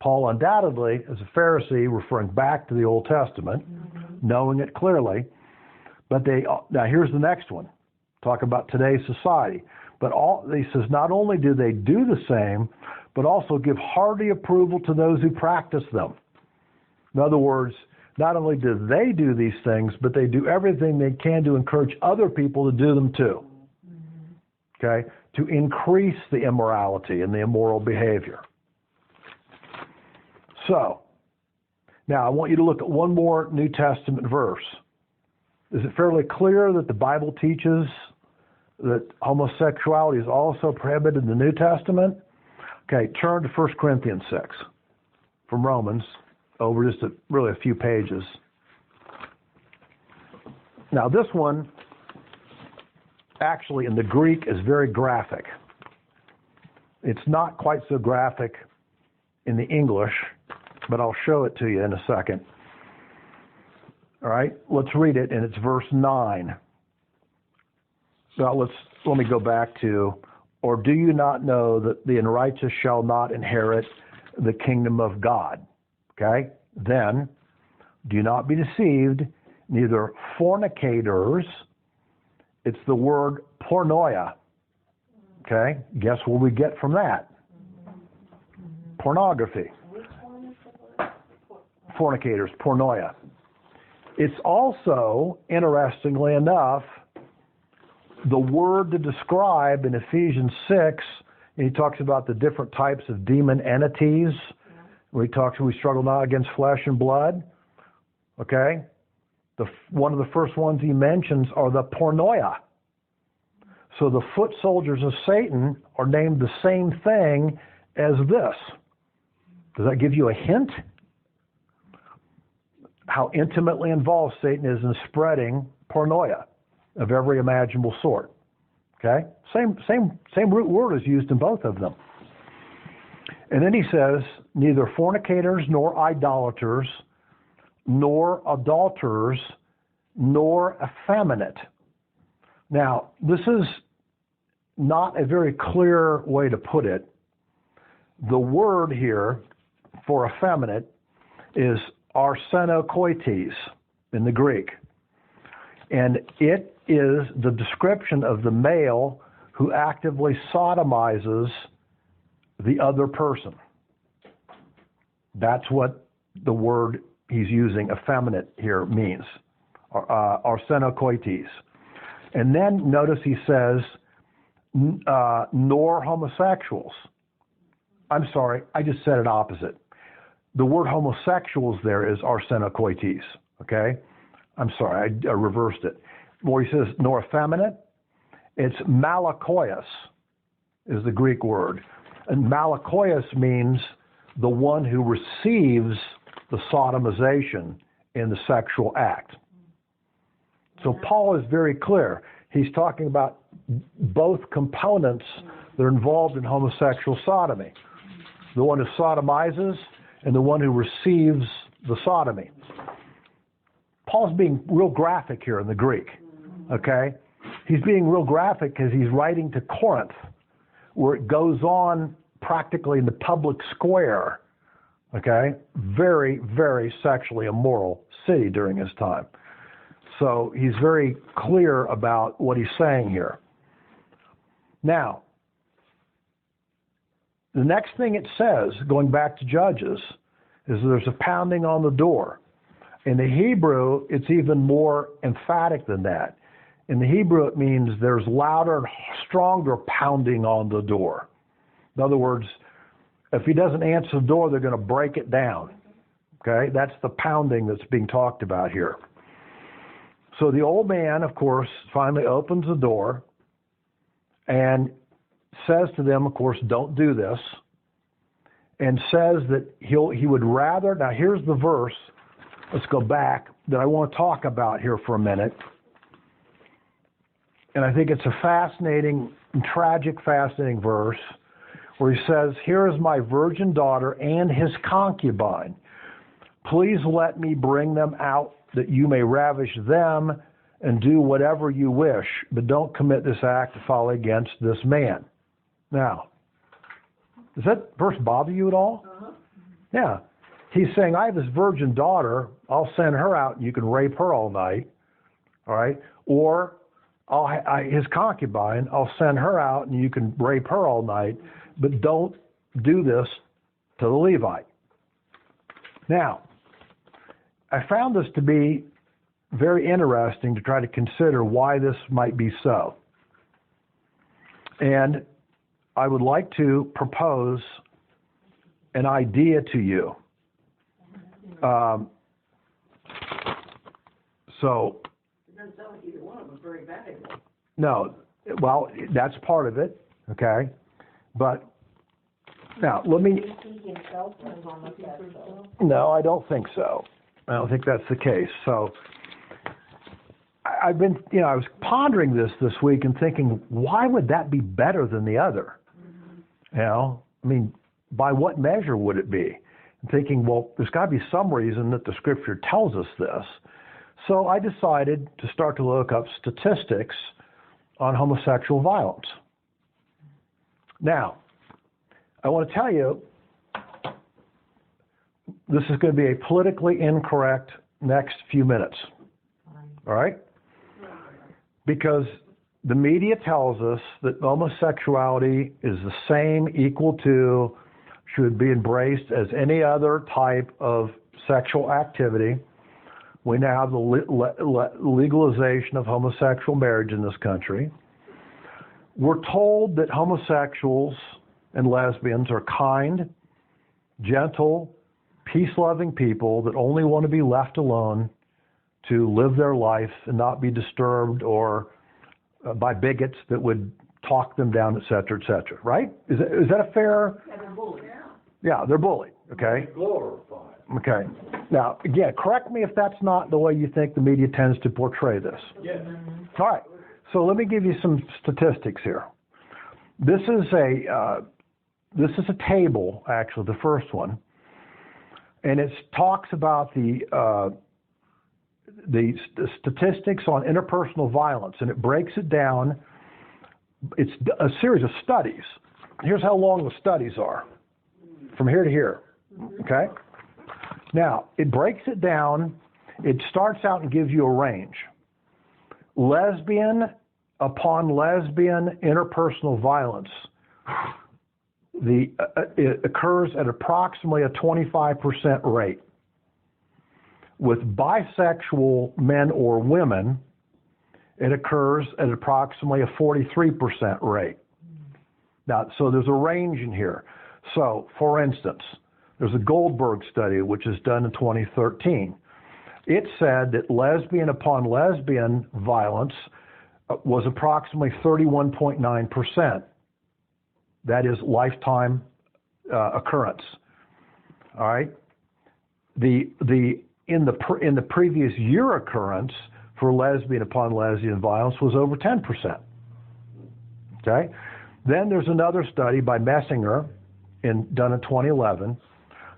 Paul undoubtedly, as a Pharisee, referring back to the Old Testament, knowing it clearly. But now here's the next one. Talk about today's society. But he says not only do they do the same, but also give hearty approval to those who practice them. In other words, not only do they do these things, but they do everything they can to encourage other people to do them too. Okay? To increase the immorality and the immoral behavior. So, now I want you to look at one more New Testament verse. Is it fairly clear that the Bible teaches that homosexuality is also prohibited in the New Testament? Okay, turn to 1 Corinthians 6 from Romans, over just really a few pages. Now this one, actually in the Greek, is very graphic. It's not quite so graphic in the English, but I'll show it to you in a second. All right, let's read it, and it's verse 9. Well, let me go back to, or do you not know that the unrighteous shall not inherit the kingdom of God? Okay, then do not be deceived, neither fornicators, it's the word pornoia. Okay, guess what we get from that? Pornography. Fornicators, pornoia. It's also, interestingly enough, the word to describe in Ephesians 6, and he talks about the different types of demon entities. We struggle not against flesh and blood. Okay? One of the first ones he mentions are the pornoia. So the foot soldiers of Satan are named the same thing as this. Does that give you a hint? How intimately involved Satan is in spreading pornoia of every imaginable sort. Okay? Same root word is used in both of them. And then he says, neither fornicators, nor idolaters, nor adulterers, nor effeminate. Now, this is not a very clear way to put it. The word here for effeminate is arsenokoites in the Greek. And it is the description of the male who actively sodomizes the other person. That's what the word he's using, effeminate, here means. Arsenokoites. And then notice he says, nor homosexuals. I'm sorry, I just said it opposite. The word homosexuals there is arsenokoites, okay? I'm sorry, I reversed it. Where he says nor effeminate, it's malakoios is the Greek word. And malakoios means the one who receives the sodomization in the sexual act. So Paul is very clear. He's talking about both components that are involved in homosexual sodomy. The one who sodomizes and the one who receives the sodomy. Paul's being real graphic here in the Greek, okay? He's being real graphic because he's writing to Corinth, where it goes on practically in the public square, okay? Very, very sexually immoral city during his time. So he's very clear about what he's saying here. Now, the next thing it says, going back to Judges, is there's a pounding on the door. In the Hebrew, it's even more emphatic than that. In the Hebrew, it means there's louder and stronger pounding on the door. In other words, if he doesn't answer the door, they're going to break it down. Okay? That's the pounding that's being talked about here. So the old man, of course, finally opens the door and says to them, of course, don't do this, and says that he would rather, now here's the verse, let's go back, that I want to talk about here for a minute. And I think it's a fascinating, tragic, fascinating verse where he says, here is my virgin daughter and his concubine. Please let me bring them out that you may ravish them and do whatever you wish, but don't commit this act of folly against this man. Now, does that verse bother you at all? Yeah. He's saying, I have this virgin daughter, I'll send her out and you can rape her all night, all right? Or his concubine, I'll send her out and you can rape her all night, but don't do this to the Levite. Now, I found this to be very interesting to try to consider why this might be so. And I would like to propose an idea to you. So, It doesn't sound like either one of them is very valuable. no, well, that's part of it, okay? But now, let me, He himself was on the pedestal. no, I don't think so. I don't think that's the case. So, I've been, I was pondering this week and thinking, why would that be better than the other? I mean, by what measure would it be? I'm thinking, well, there's got to be some reason that the scripture tells us this. So I decided to start to look up statistics on homosexual violence. Now, I want to tell you, this is going to be a politically incorrect next few minutes. All right? Because the media tells us that homosexuality is the same, equal to, should be embraced as any other type of sexual activity. We now have the legalization of homosexual marriage in this country. We're told that homosexuals and lesbians are kind, gentle, peace-loving people that only want to be left alone to live their life and not be disturbed or by bigots that would talk them down, et cetera, right? Is that a fair? Yeah, they're bullies. Yeah, they're bullied, okay? Glorified. Okay. Now, again, correct me if that's not the way you think the media tends to portray this. Yes. All right. So let me give you some statistics here. This is a table, actually, the first one, and it talks about the statistics on interpersonal violence, and it breaks it down. It's a series of studies. Here's how long the studies are, from here to here, okay? Now, it breaks it down. It starts out and gives you a range. Lesbian upon lesbian interpersonal violence, it occurs at approximately a 25% rate. With bisexual men or women, it occurs at approximately a 43% rate. Now, so there's a range in here. So, for instance, there's a Goldberg study which is done in 2013. It said that lesbian upon lesbian violence was approximately 31.9%. That is lifetime occurrence. All right. In the previous year occurrence for lesbian upon lesbian violence was over 10%. Okay. Then there's another study by Messinger done in 2011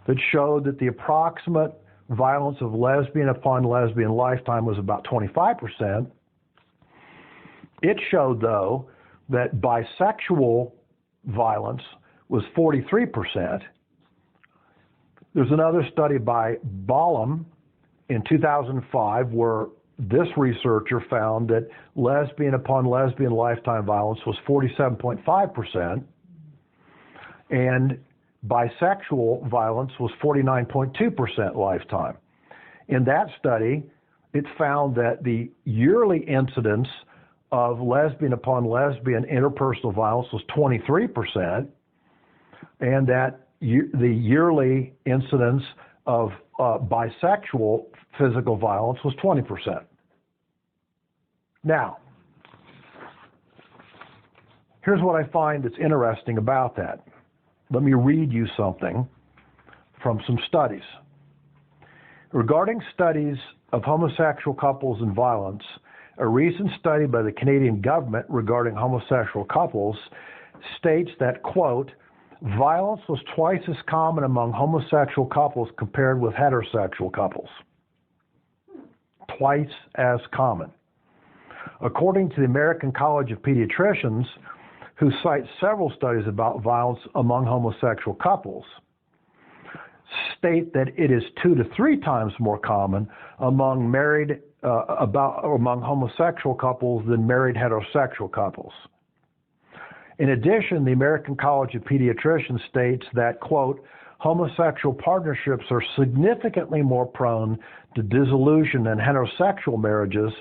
that showed that the approximate violence of lesbian upon lesbian lifetime was about 25%. It showed, though, that bisexual violence was 43%. There's another study by Bollum in 2005 where this researcher found that lesbian upon lesbian lifetime violence was 47.5%, and bisexual violence was 49.2% lifetime. In that study, it found that the yearly incidence of lesbian upon lesbian interpersonal violence was 23%, and that the yearly incidence of bisexual physical violence was 20%. Now, here's what I find that's interesting about that. Let me read you something from some studies. Regarding studies of homosexual couples and violence, a recent study by the Canadian government regarding homosexual couples states that, quote, violence was twice as common among homosexual couples compared with heterosexual couples. Twice as common. According to the American College of Pediatricians, who cites several studies about violence among homosexual couples, state that it is 2 to 3 times more common among among homosexual couples than married heterosexual couples. In addition, the American College of Pediatricians states that, quote, homosexual partnerships are significantly more prone to dissolution than heterosexual marriages,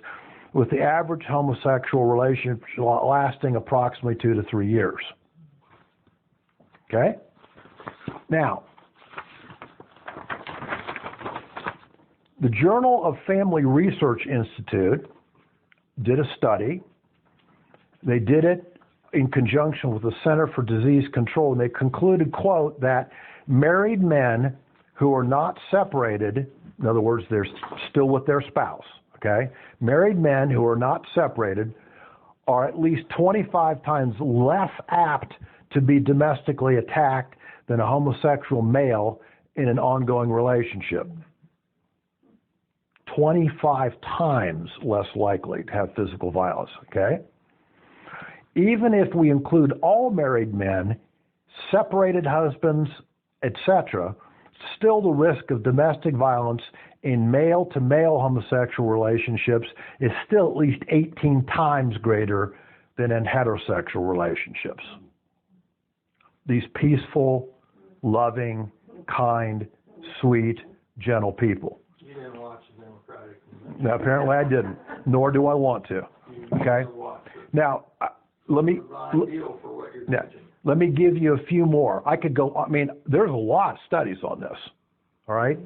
with the average homosexual relationship lasting approximately 2 to 3 years. Okay? Now, the Journal of Family Research Institute did a study. They did it in conjunction with the Center for Disease Control, and they concluded, quote, that married men who are not separated, in other words, they're still with their spouse, okay? Married men who are not separated are at least 25 times less apt to be domestically attacked than a homosexual male in an ongoing relationship. 25 times less likely to have physical violence, okay? Even if we include all married men, separated husbands, etc., still the risk of domestic violence in male-to-male homosexual relationships is still at least 18 times greater than in heterosexual relationships. These peaceful, loving, kind, sweet, gentle people. You didn't watch the Democratic Convention. Now, apparently I didn't, nor do I want to. Okay? Now, let me let me give you a few more. I could go, I mean, there's a lot of studies on this, all right?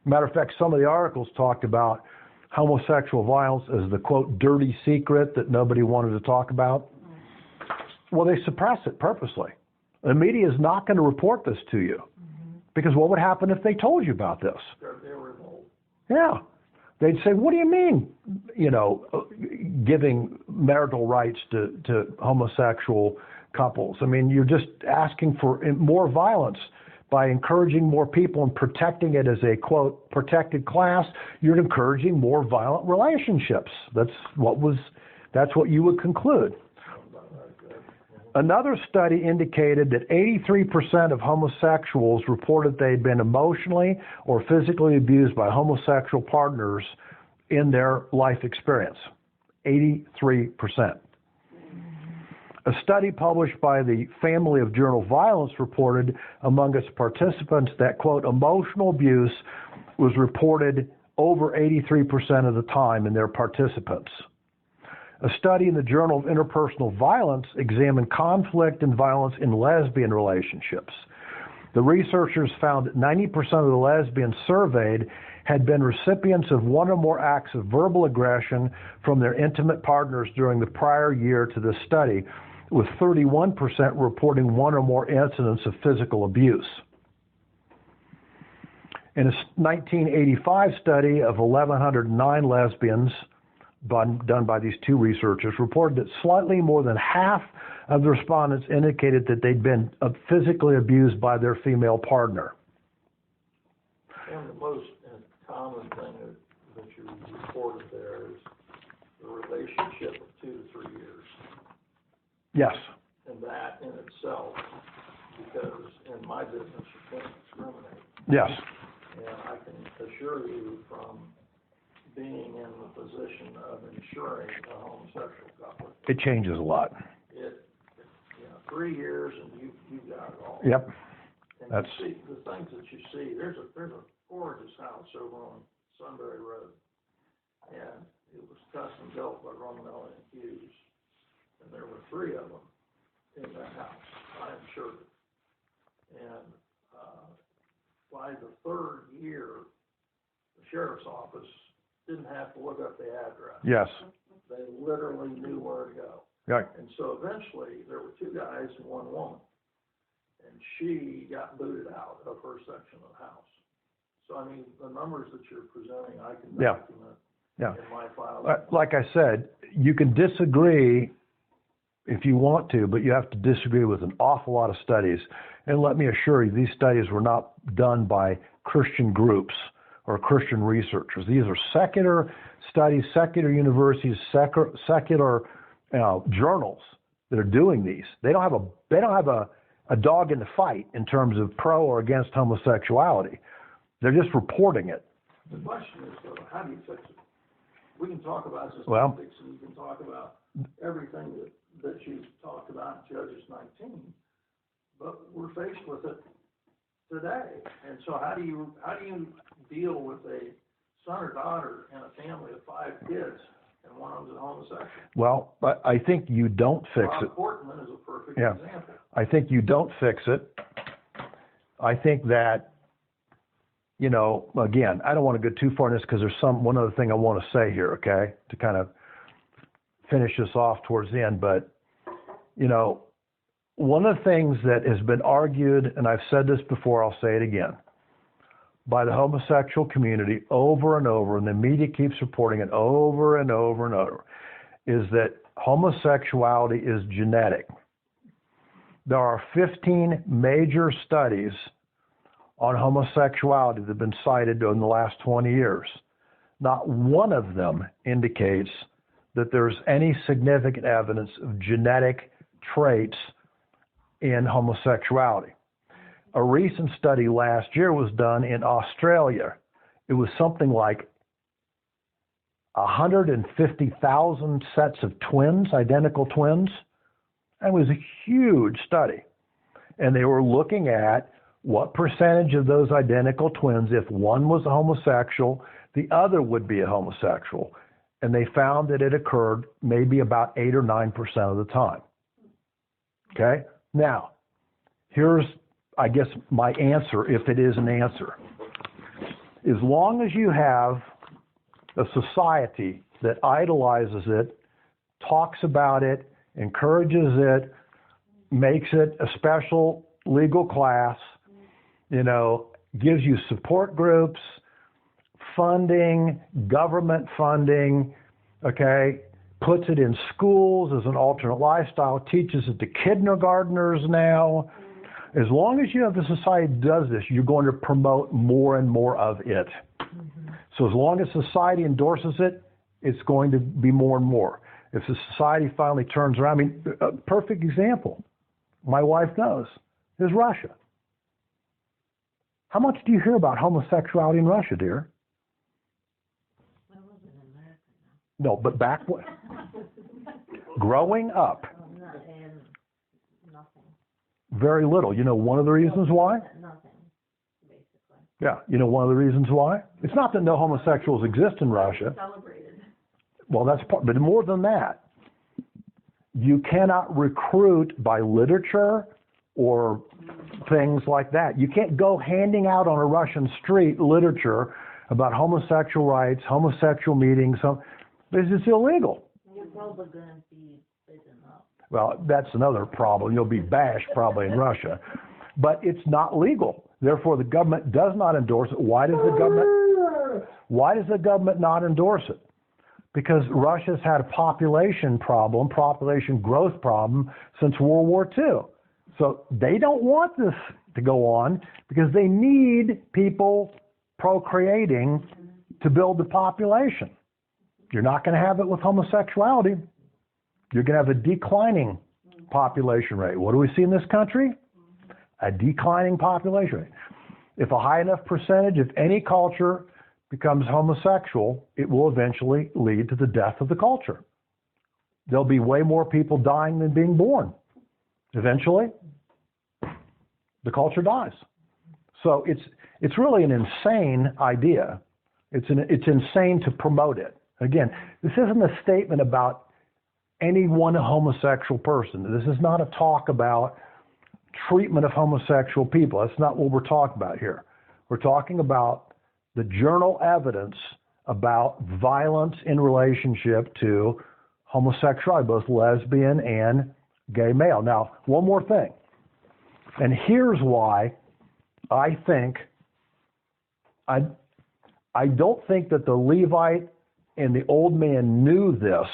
Matter of fact, some of the articles talked about homosexual violence as the, quote, dirty secret that nobody wanted to talk about. Well, they suppress it purposely. The media is not going to report this to you, because what would happen if they told you about this? They were involved. Yeah. They'd say, what do you mean, you know, giving marital rights to homosexual couples? I mean, you're just asking for more violence by encouraging more people and protecting it as a, quote, protected class. You're encouraging more violent relationships. That's what you would conclude. Another study indicated that 83% of homosexuals reported they'd been emotionally or physically abused by homosexual partners in their life experience. 83%. A study published by the Family of Journal Violence reported among its participants that, quote, emotional abuse was reported over 83% of the time in their participants. A study in the Journal of Interpersonal Violence examined conflict and violence in lesbian relationships. The researchers found that 90% of the lesbians surveyed had been recipients of one or more acts of verbal aggression from their intimate partners during the prior year to this study, with 31% reporting one or more incidents of physical abuse. In a 1985 study of 1,109 lesbians, done by these two researchers, reported that slightly more than half of the respondents indicated that they'd been physically abused by their female partner. And the most common thing that you reported there is the relationship of 2 to 3 years. Yes. And that in itself, because in my business you can't discriminate. Yes. And I can assure you from being in the position of insuring a homosexual couple. It changes a lot. 3 years and you got it all. Yep. And That's you see the things that you see. There's a gorgeous house over on Sunbury Road, and it was custom built by Romanelli and Hughes, and there were 3 of them in that house. I insured it, and by the 3rd year, the sheriff's office didn't have to look up the address. yes. They literally knew where to go. Right. And so eventually, there were 2 guys and 1 woman. And she got booted out of her section of the house. So, I mean, the numbers that you're presenting, I can document in my file. Like I said, you can disagree if you want to, but you have to disagree with an awful lot of studies. And let me assure you, these studies were not done by Christian groups or Christian researchers. These are secular studies, secular universities, secular journals that are doing these. They don't have a dog in the fight in terms of pro or against homosexuality. They're just reporting it. The question is, though, how do you fix it? We can talk about Well- statistics, and you can talk about everything that you've talked about in Judges 19, but we're faced with it today. And so how do you deal with a son or daughter in a family of 5 kids, and one of them's a homosexual? Well, I think you don't fix it. Rob Portman is a perfect Yeah. example. I think you don't fix it. I think that, you know, again, I don't want to go too far in this because there's one other thing I want to say here, okay, to kind of finish this off towards the end. But, you know, one of the things that has been argued, and I've said this before, I'll say it again, by the homosexual community over and over, and the media keeps reporting it over and over and over, is that homosexuality is genetic. There are 15 major studies on homosexuality that have been cited in the last 20 years. Not one of them indicates that there's any significant evidence of genetic traits in homosexuality. A recent study last year was done in Australia. It was something like 150,000 sets of twins, identical twins. It was a huge study. And they were looking at what percentage of those identical twins, if one was a homosexual, the other would be a homosexual. And they found that it occurred maybe about 8 or 9% of the time. Okay? Now, here's, I guess, my answer, if it is an answer. As long as you have a society that idolizes it, talks about it, encourages it, makes it a special legal class, you know, gives you support groups, funding, government funding, okay, puts it in schools as an alternate lifestyle, teaches it to kindergartners now. As long as you have a society that does this, you're going to promote more and more of it. So as long as society endorses it, it's going to be more and more. If the society finally turns around, I mean, a perfect example, my wife knows, is Russia. How much do you hear about homosexuality in Russia, dear? I wasn't in America No, but back when, growing up, now. And nothing. very little. You know one of the reasons why? Nothing, basically. Yeah, you know one of the reasons why? It's not that no homosexuals exist in Russia. Celebrated. Well, that's part, but more than that, you cannot recruit by literature or things like that. You can't go handing out on a Russian street literature about homosexual rights, homosexual meetings. It's illegal. You're probably going to be big enough. Well, that's another problem. You'll be bashed probably in Russia. But it's not legal. Therefore, the government does not endorse it. Why does the government not endorse it? Because Russia's had a population growth problem since World War II. So they don't want this to go on because they need people procreating to build the population. You're not going to have it with homosexuality. You're going to have a declining population rate. What do we see in this country? A declining population rate. If a high enough percentage of any culture becomes homosexual, it will eventually lead to the death of the culture. There'll be way more people dying than being born. Eventually, the culture dies. So it's really an insane idea. It's insane to promote it. Again, this isn't a statement about any one homosexual person. This is not a talk about treatment of homosexual people. That's not what we're talking about here. We're talking about the journal evidence about violence in relationship to homosexuality, both lesbian and gay male. Now, one more thing. And here's why I think, I don't think that the Levite and the old man knew this,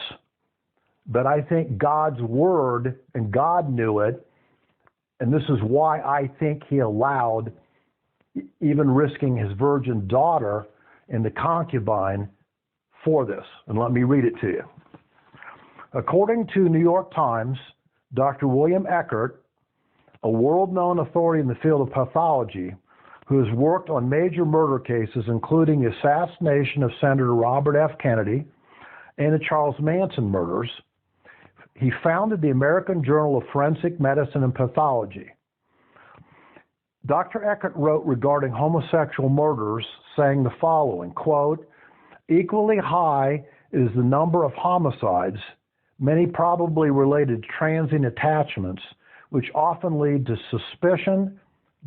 but I think God's word and God knew it. And this is why I think he allowed, even risking his virgin daughter and the concubine for this. And let me read it to you. According to New York Times, Dr. William Eckert, a world-known authority in the field of pathology, who has worked on major murder cases, including the assassination of Senator Robert F. Kennedy and the Charles Manson murders. He founded the American Journal of Forensic Medicine and Pathology. Dr. Eckert wrote regarding homosexual murders, saying the following, quote, "Equally high is the number of homicides, many probably related to transient attachments, which often lead to suspicion,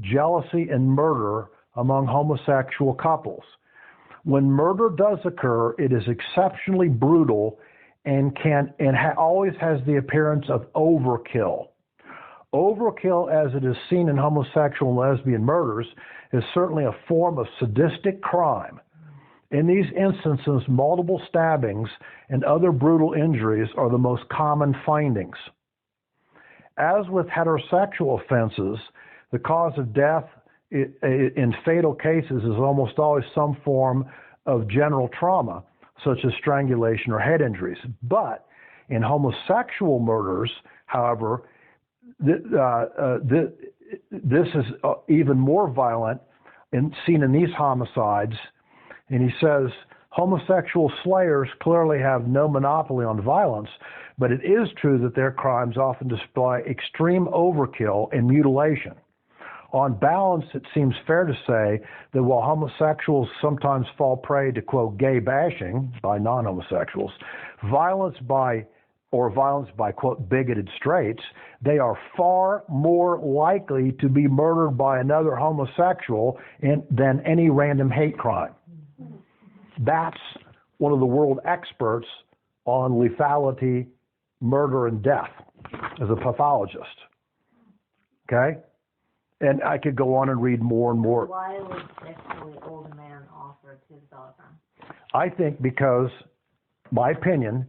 jealousy, and murder among homosexual couples. When murder does occur, it is exceptionally brutal and always has the appearance of overkill. Overkill, as it is seen in homosexual and lesbian murders, is certainly a form of sadistic crime. In these instances, multiple stabbings and other brutal injuries are the most common findings. As with heterosexual offenses, the cause of death in fatal cases is almost always some form of general trauma, such as strangulation or head injuries. But in homosexual murders, however, this is even more violent seen in these homicides. And he says, homosexual slayers clearly have no monopoly on violence, but it is true that their crimes often display extreme overkill and mutilation. On balance, it seems fair to say that while homosexuals sometimes fall prey to, quote, gay bashing by non-homosexuals, violence by, quote, bigoted straights, they are far more likely to be murdered by another homosexual than any random hate crime. That's one of the world experts on lethality, murder, and death as a pathologist. Okay? And I could go on and read more and more. Why would sexually old man offer his daughter? I think because, my opinion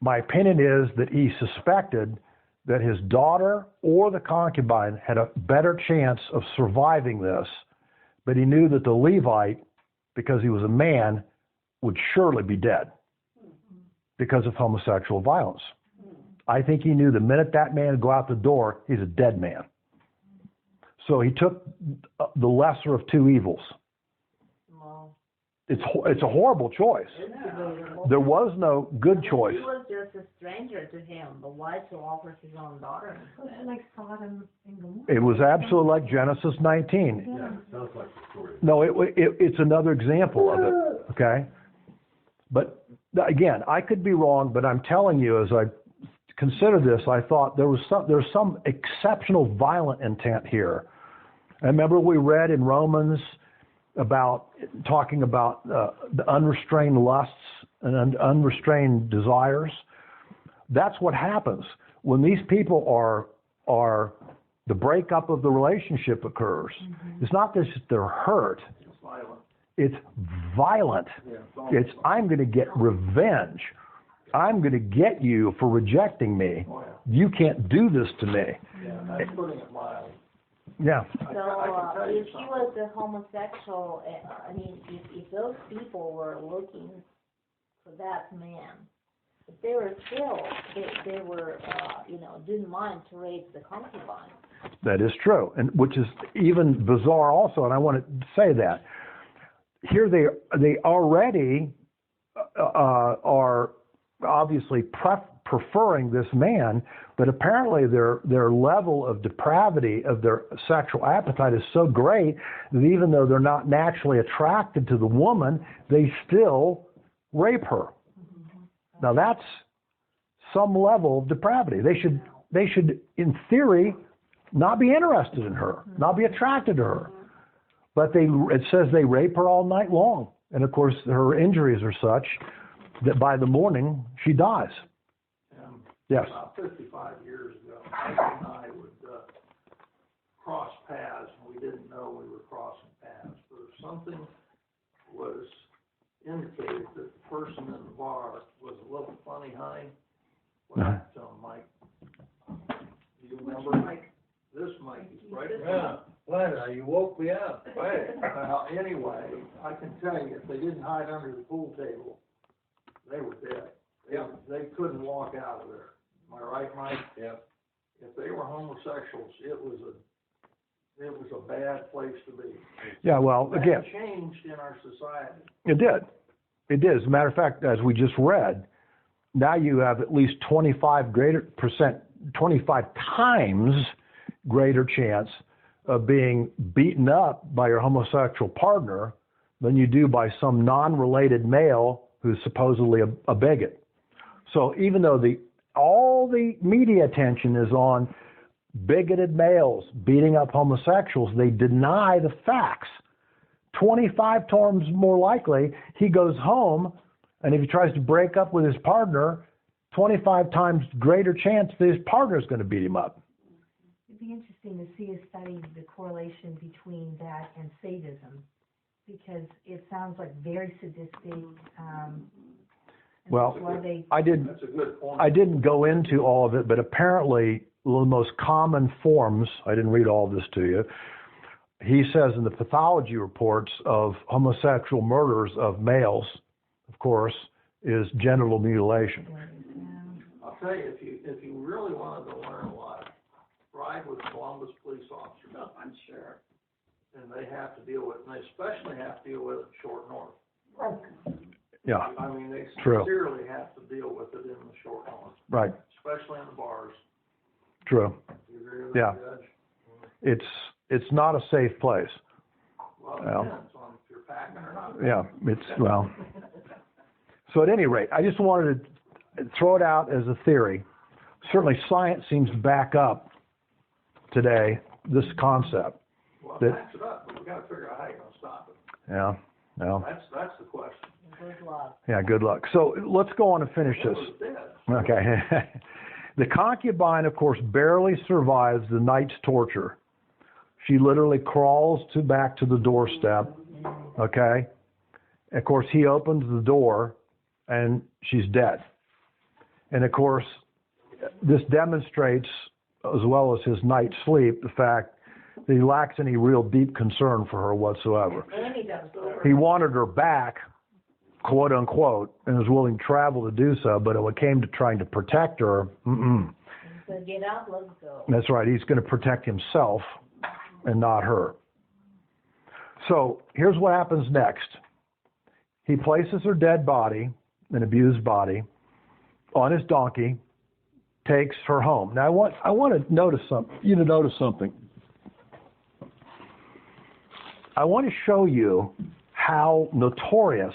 is that he suspected that his daughter or the concubine had a better chance of surviving this, but he knew that the Levite, because he was a man, would surely be dead because of homosexual violence. I think he knew the minute that man would go out the door, he's a dead man. So he took the lesser of two evils. Well, It's a horrible choice. There was no good choice. He was just a stranger to him, but why to offer his own daughter instead? It's like Sodom and Gomorrah. It was absolutely like Genesis 19. Yeah, sounds like the story. No, it's another example of it, okay? But again, I could be wrong, but I'm telling you, as I consider this, I thought there's some exceptional violent intent here. I remember we read in Romans talking about the unrestrained lusts and unrestrained desires. That's what happens when these people are the breakup of the relationship occurs. Mm-hmm. It's not just they're hurt. It's violent. It's violent. Yeah, it's I'm going to get revenge. I'm going to get you for rejecting me. Oh, yeah. You can't do this to me. Yeah, that's putting it mildly. Yeah. I can So tell you if he something. was a homosexual, I mean, if those people were looking for that man, if they were still, they were, didn't mind to rape the concubine. That is true, and which is even bizarre also, and I want to say that. Here they already are obviously preferring this man, but apparently their level of depravity of their sexual appetite is so great that even though they're not naturally attracted to the woman, they still rape her. Now that's some level of depravity. They should, in theory, not be interested in her, not be attracted to her. But it says they rape her all night long. And of course, her injuries are such that by the morning, she dies. Yes. About 55 years ago, Mike and I would cross paths, and we didn't know we were crossing paths. But if something was indicated that the person in the bar was a little funny, honey, what did I tell him, Mike? Do you remember? Mike? This Mike is right. Yeah, well, you woke me up. Right. Well, anyway, I can tell you, if they didn't hide under the pool table, they were dead. They couldn't walk out of there. Am I right, Mike? Yep. If they were homosexuals, it was It was a bad place to be. Yeah, well, again, That changed in our society. it did. It did. As a matter of fact, as we just read, now you have at least 25 times greater chance of being beaten up by your homosexual partner than you do by some non-related male who's supposedly a bigot. So even though all the media attention is on bigoted males beating up homosexuals, they deny the facts. 25 times more likely, he goes home, and if he tries to break up with his partner, 25 times greater chance that his partner is going to beat him up. It'd be interesting to see a study of the correlation between that and sadism, because it sounds like very sadistic. Well, that's why they, That's a good point. I didn't go into all of it, but apparently one of the most common forms, I didn't read all of this to you, he says in the pathology reports of homosexual murders of males, of course, is genital mutilation. I'll tell you, if you really wanted to learn a lot, ride with Columbus police officers. No, I'm sure. And they have to deal with it, and they especially have to deal with it in short north. Yeah, I mean, they True. sincerely have to deal with it in the short north, right, especially in the bars. true. You agree with Yeah. that, Judge? It's not a safe place. Well, it Well. depends on if you're packing or not. Yeah, well. So at any rate, I just wanted to throw it out as a theory. Certainly science seems to back up today this concept. Well, that- backs it up, but we gotta figure out how you're gonna stop it. Yeah, well, That's the question. Good luck. yeah, good luck. So let's go on and finish It this. was dead. Okay. The concubine, of course, barely survives the night's torture. She literally crawls back to the doorstep. Okay. Of course, he opens the door and she's dead. And of course, this demonstrates, as well as his night's sleep, the fact that he lacks any real deep concern for her whatsoever. Any concern. He wanted her back, quote unquote, and was willing to travel to do so, but when it came to trying to protect her, So get out, let's go. That's right. He's going to protect himself and not her. So here's what happens next. He places her dead body, an abused body, on his donkey, takes her home. Now I want to notice something. I want to show you how notorious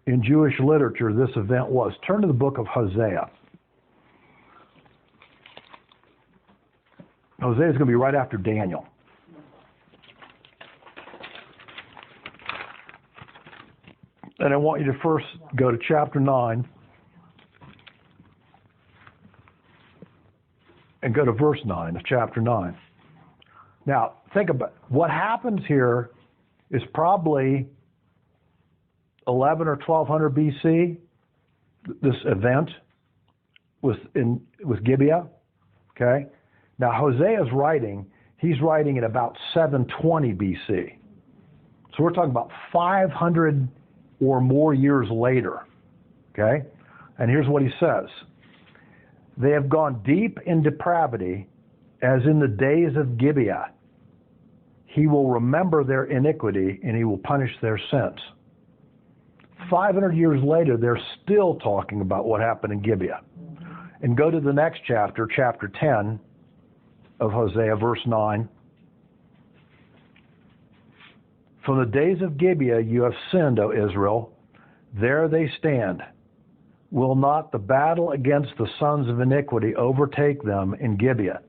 in Jewish literature this event was. Turn to the book of Hosea. Hosea is going to be right after Daniel. And I want you to first go to chapter 9 and go to verse 9 of chapter 9. Now, think about what happens here is probably 11 or 1200 BC, this event was Gibeah, okay? Now, Hosea's writing, he's writing at about 720 BC. So we're talking about 500 or more years later, okay? And here's what he says. They have gone deep in depravity as in the days of Gibeah. He will remember their iniquity and he will punish their sins. 500 years later, they're still talking about what happened in Gibeah. And go to the next chapter, chapter 10 of Hosea, verse 9. From the days of Gibeah you have sinned, O Israel. There they stand. Will not the battle against the sons of iniquity overtake them in Gibeah?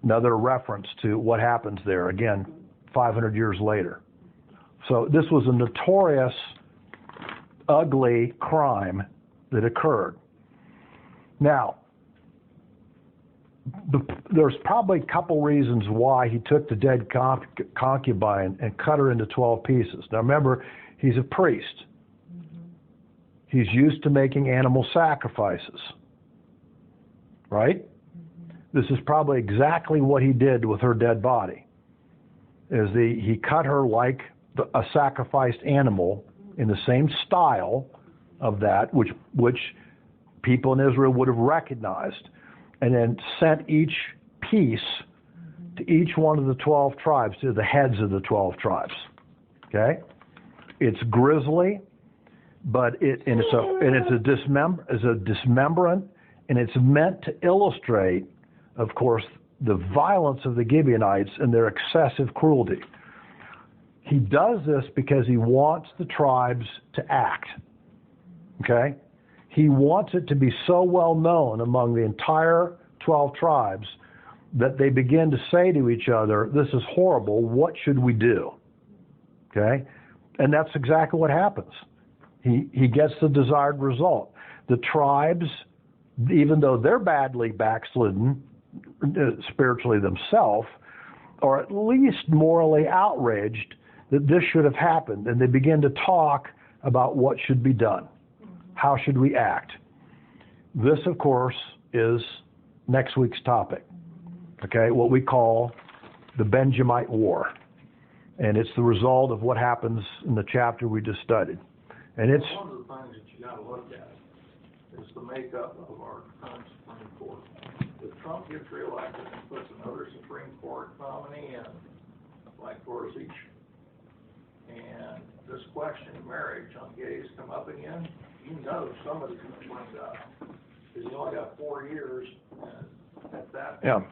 Another reference to what happens there, again, 500 years later. So this was a notorious, ugly crime that occurred. Now, there's probably a couple reasons why he took the dead concubine and cut her into 12 pieces. Now remember, he's a priest. He's used to making animal sacrifices, right? This is probably exactly what he did with her dead body. He cut her like a sacrificed animal in the same style of that, which people in Israel would have recognized, and then sent each piece to each one of the 12 tribes, to the heads of the 12 tribes. Okay? It's grisly, but it's a dismemberment, and it's meant to illustrate, of course, the violence of the Gibeonites and their excessive cruelty. He does this because he wants the tribes to act. Okay? He wants it to be so well known among the entire 12 tribes that they begin to say to each other, this is horrible, what should we do? Okay? And that's exactly what happens. He gets the desired result. The tribes, even though they're badly backslidden spiritually themselves, are at least morally outraged that this should have happened. And they begin to talk about what should be done. How should we act? This, of course, is next week's topic. Okay, what we call the Benjamite War. And it's the result of what happens in the chapter we just studied. And it's one of the things that you got to look at is the makeup of our current Supreme Court. If Trump gets reelected and puts another Supreme Court nominee in, like Gorsuch, and this question of marriage on gays come up again, you know somebody's going to bring it up. Because you only got 4 years, and at that time,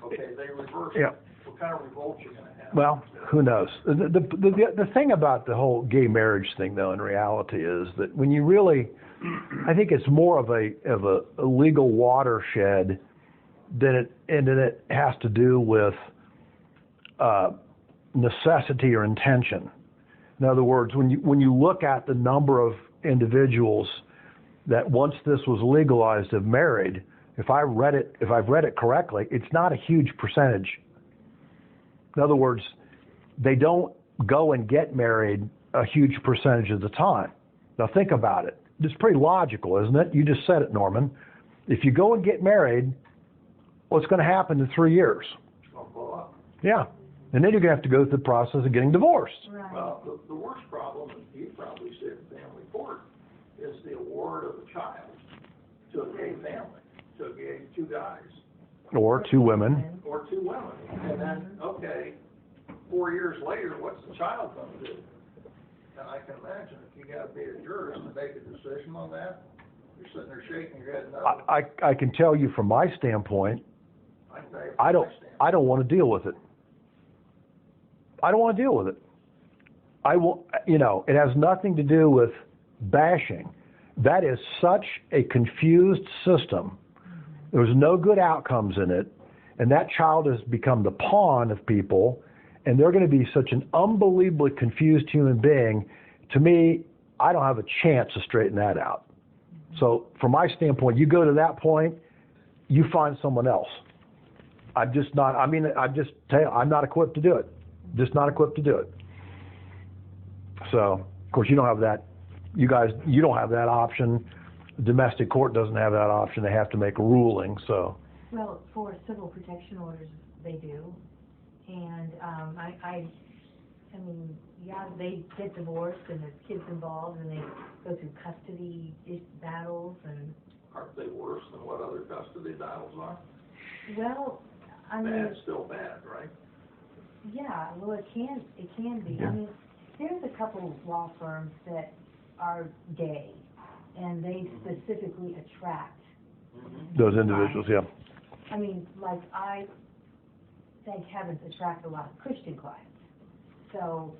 okay, they reverse it. What kind of revolt you going to have? Well, who knows? The thing about the whole gay marriage thing, though, in reality, is that when you really, I think it's more of a legal watershed than it has to do with necessity or intention. In other words, when you look at the number of individuals that once this was legalized have married, if I've read it correctly, it's not a huge percentage. In other words, they don't go and get married a huge percentage of the time. Now think about it. It's pretty logical, isn't it? You just said it, Norman. If you go and get married, what's going to happen in 3 years? It's going to blow up. Yeah. And then you're going to have to go through the process of getting divorced. Right. Well, the worst problem, and you probably see it in family court, is the award of a child to a gay family, to two guys. Or 2 women. Or 2 women. And then, okay, 4 years later, what's the child going to do? And I can imagine if you got to be a jurist to make a decision on that, you're sitting there shaking your head no. I can tell you from my standpoint, I can tell you from I my standpoint. don't want to deal with it. I don't want to deal with it. I will, it has nothing to do with bashing. That is such a confused system. There's no good outcomes in it, and that child has become the pawn of people, and they're going to be such an unbelievably confused human being. To me, I don't have a chance to straighten that out. So from my standpoint, you go to that point, you find someone else. I'm not equipped to do it. Just not equipped to do it. So, of course, you don't have that. You don't have that option. The domestic court doesn't have that option. They have to make a ruling. So. Well, for civil protection orders, they do, and I mean, yeah, they get divorced and there's kids involved, and they go through custody battles and. Aren't they worse than what other custody battles are? Well, I mean. Bad's still bad, right? Yeah, well, it can be. Yeah. I mean, there's a couple of law firms that are gay, and they specifically attract Those individuals, yeah. I mean, like, I, thank heavens, attract a lot of Christian clients. So,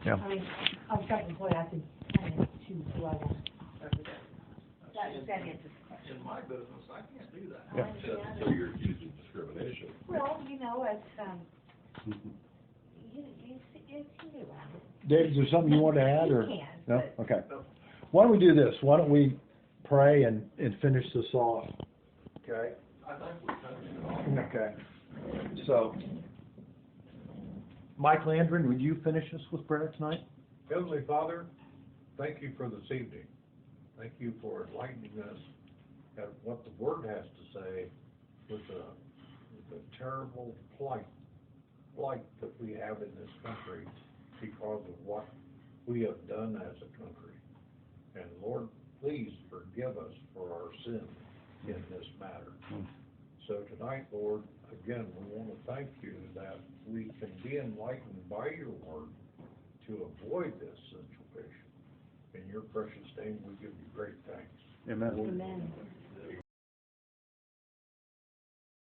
Yeah. I mean, I'm self-employed, I can kind of choose who I want. That answers the question. In my business, I can't do that. Yeah. So you're accusing discrimination. Well, it's, you can do around it. Dave, is there something you want to add? Or? You can, No? but- Okay. Why don't we do this? Why don't we pray and finish this off? Okay. I think we finished it all. Okay. So, Mike Landry, would you finish us with prayer tonight? Heavenly Father, thank you for this evening. Thank you for enlightening us at what the Word has to say with the terrible plight that we have in this country because of what we have done as a country. And Lord, please forgive us for our sins in this matter. so tonight, Lord, again, we want to thank you that we can be enlightened by your word to avoid this situation. In your precious name, we give you great thanks. Amen. Amen.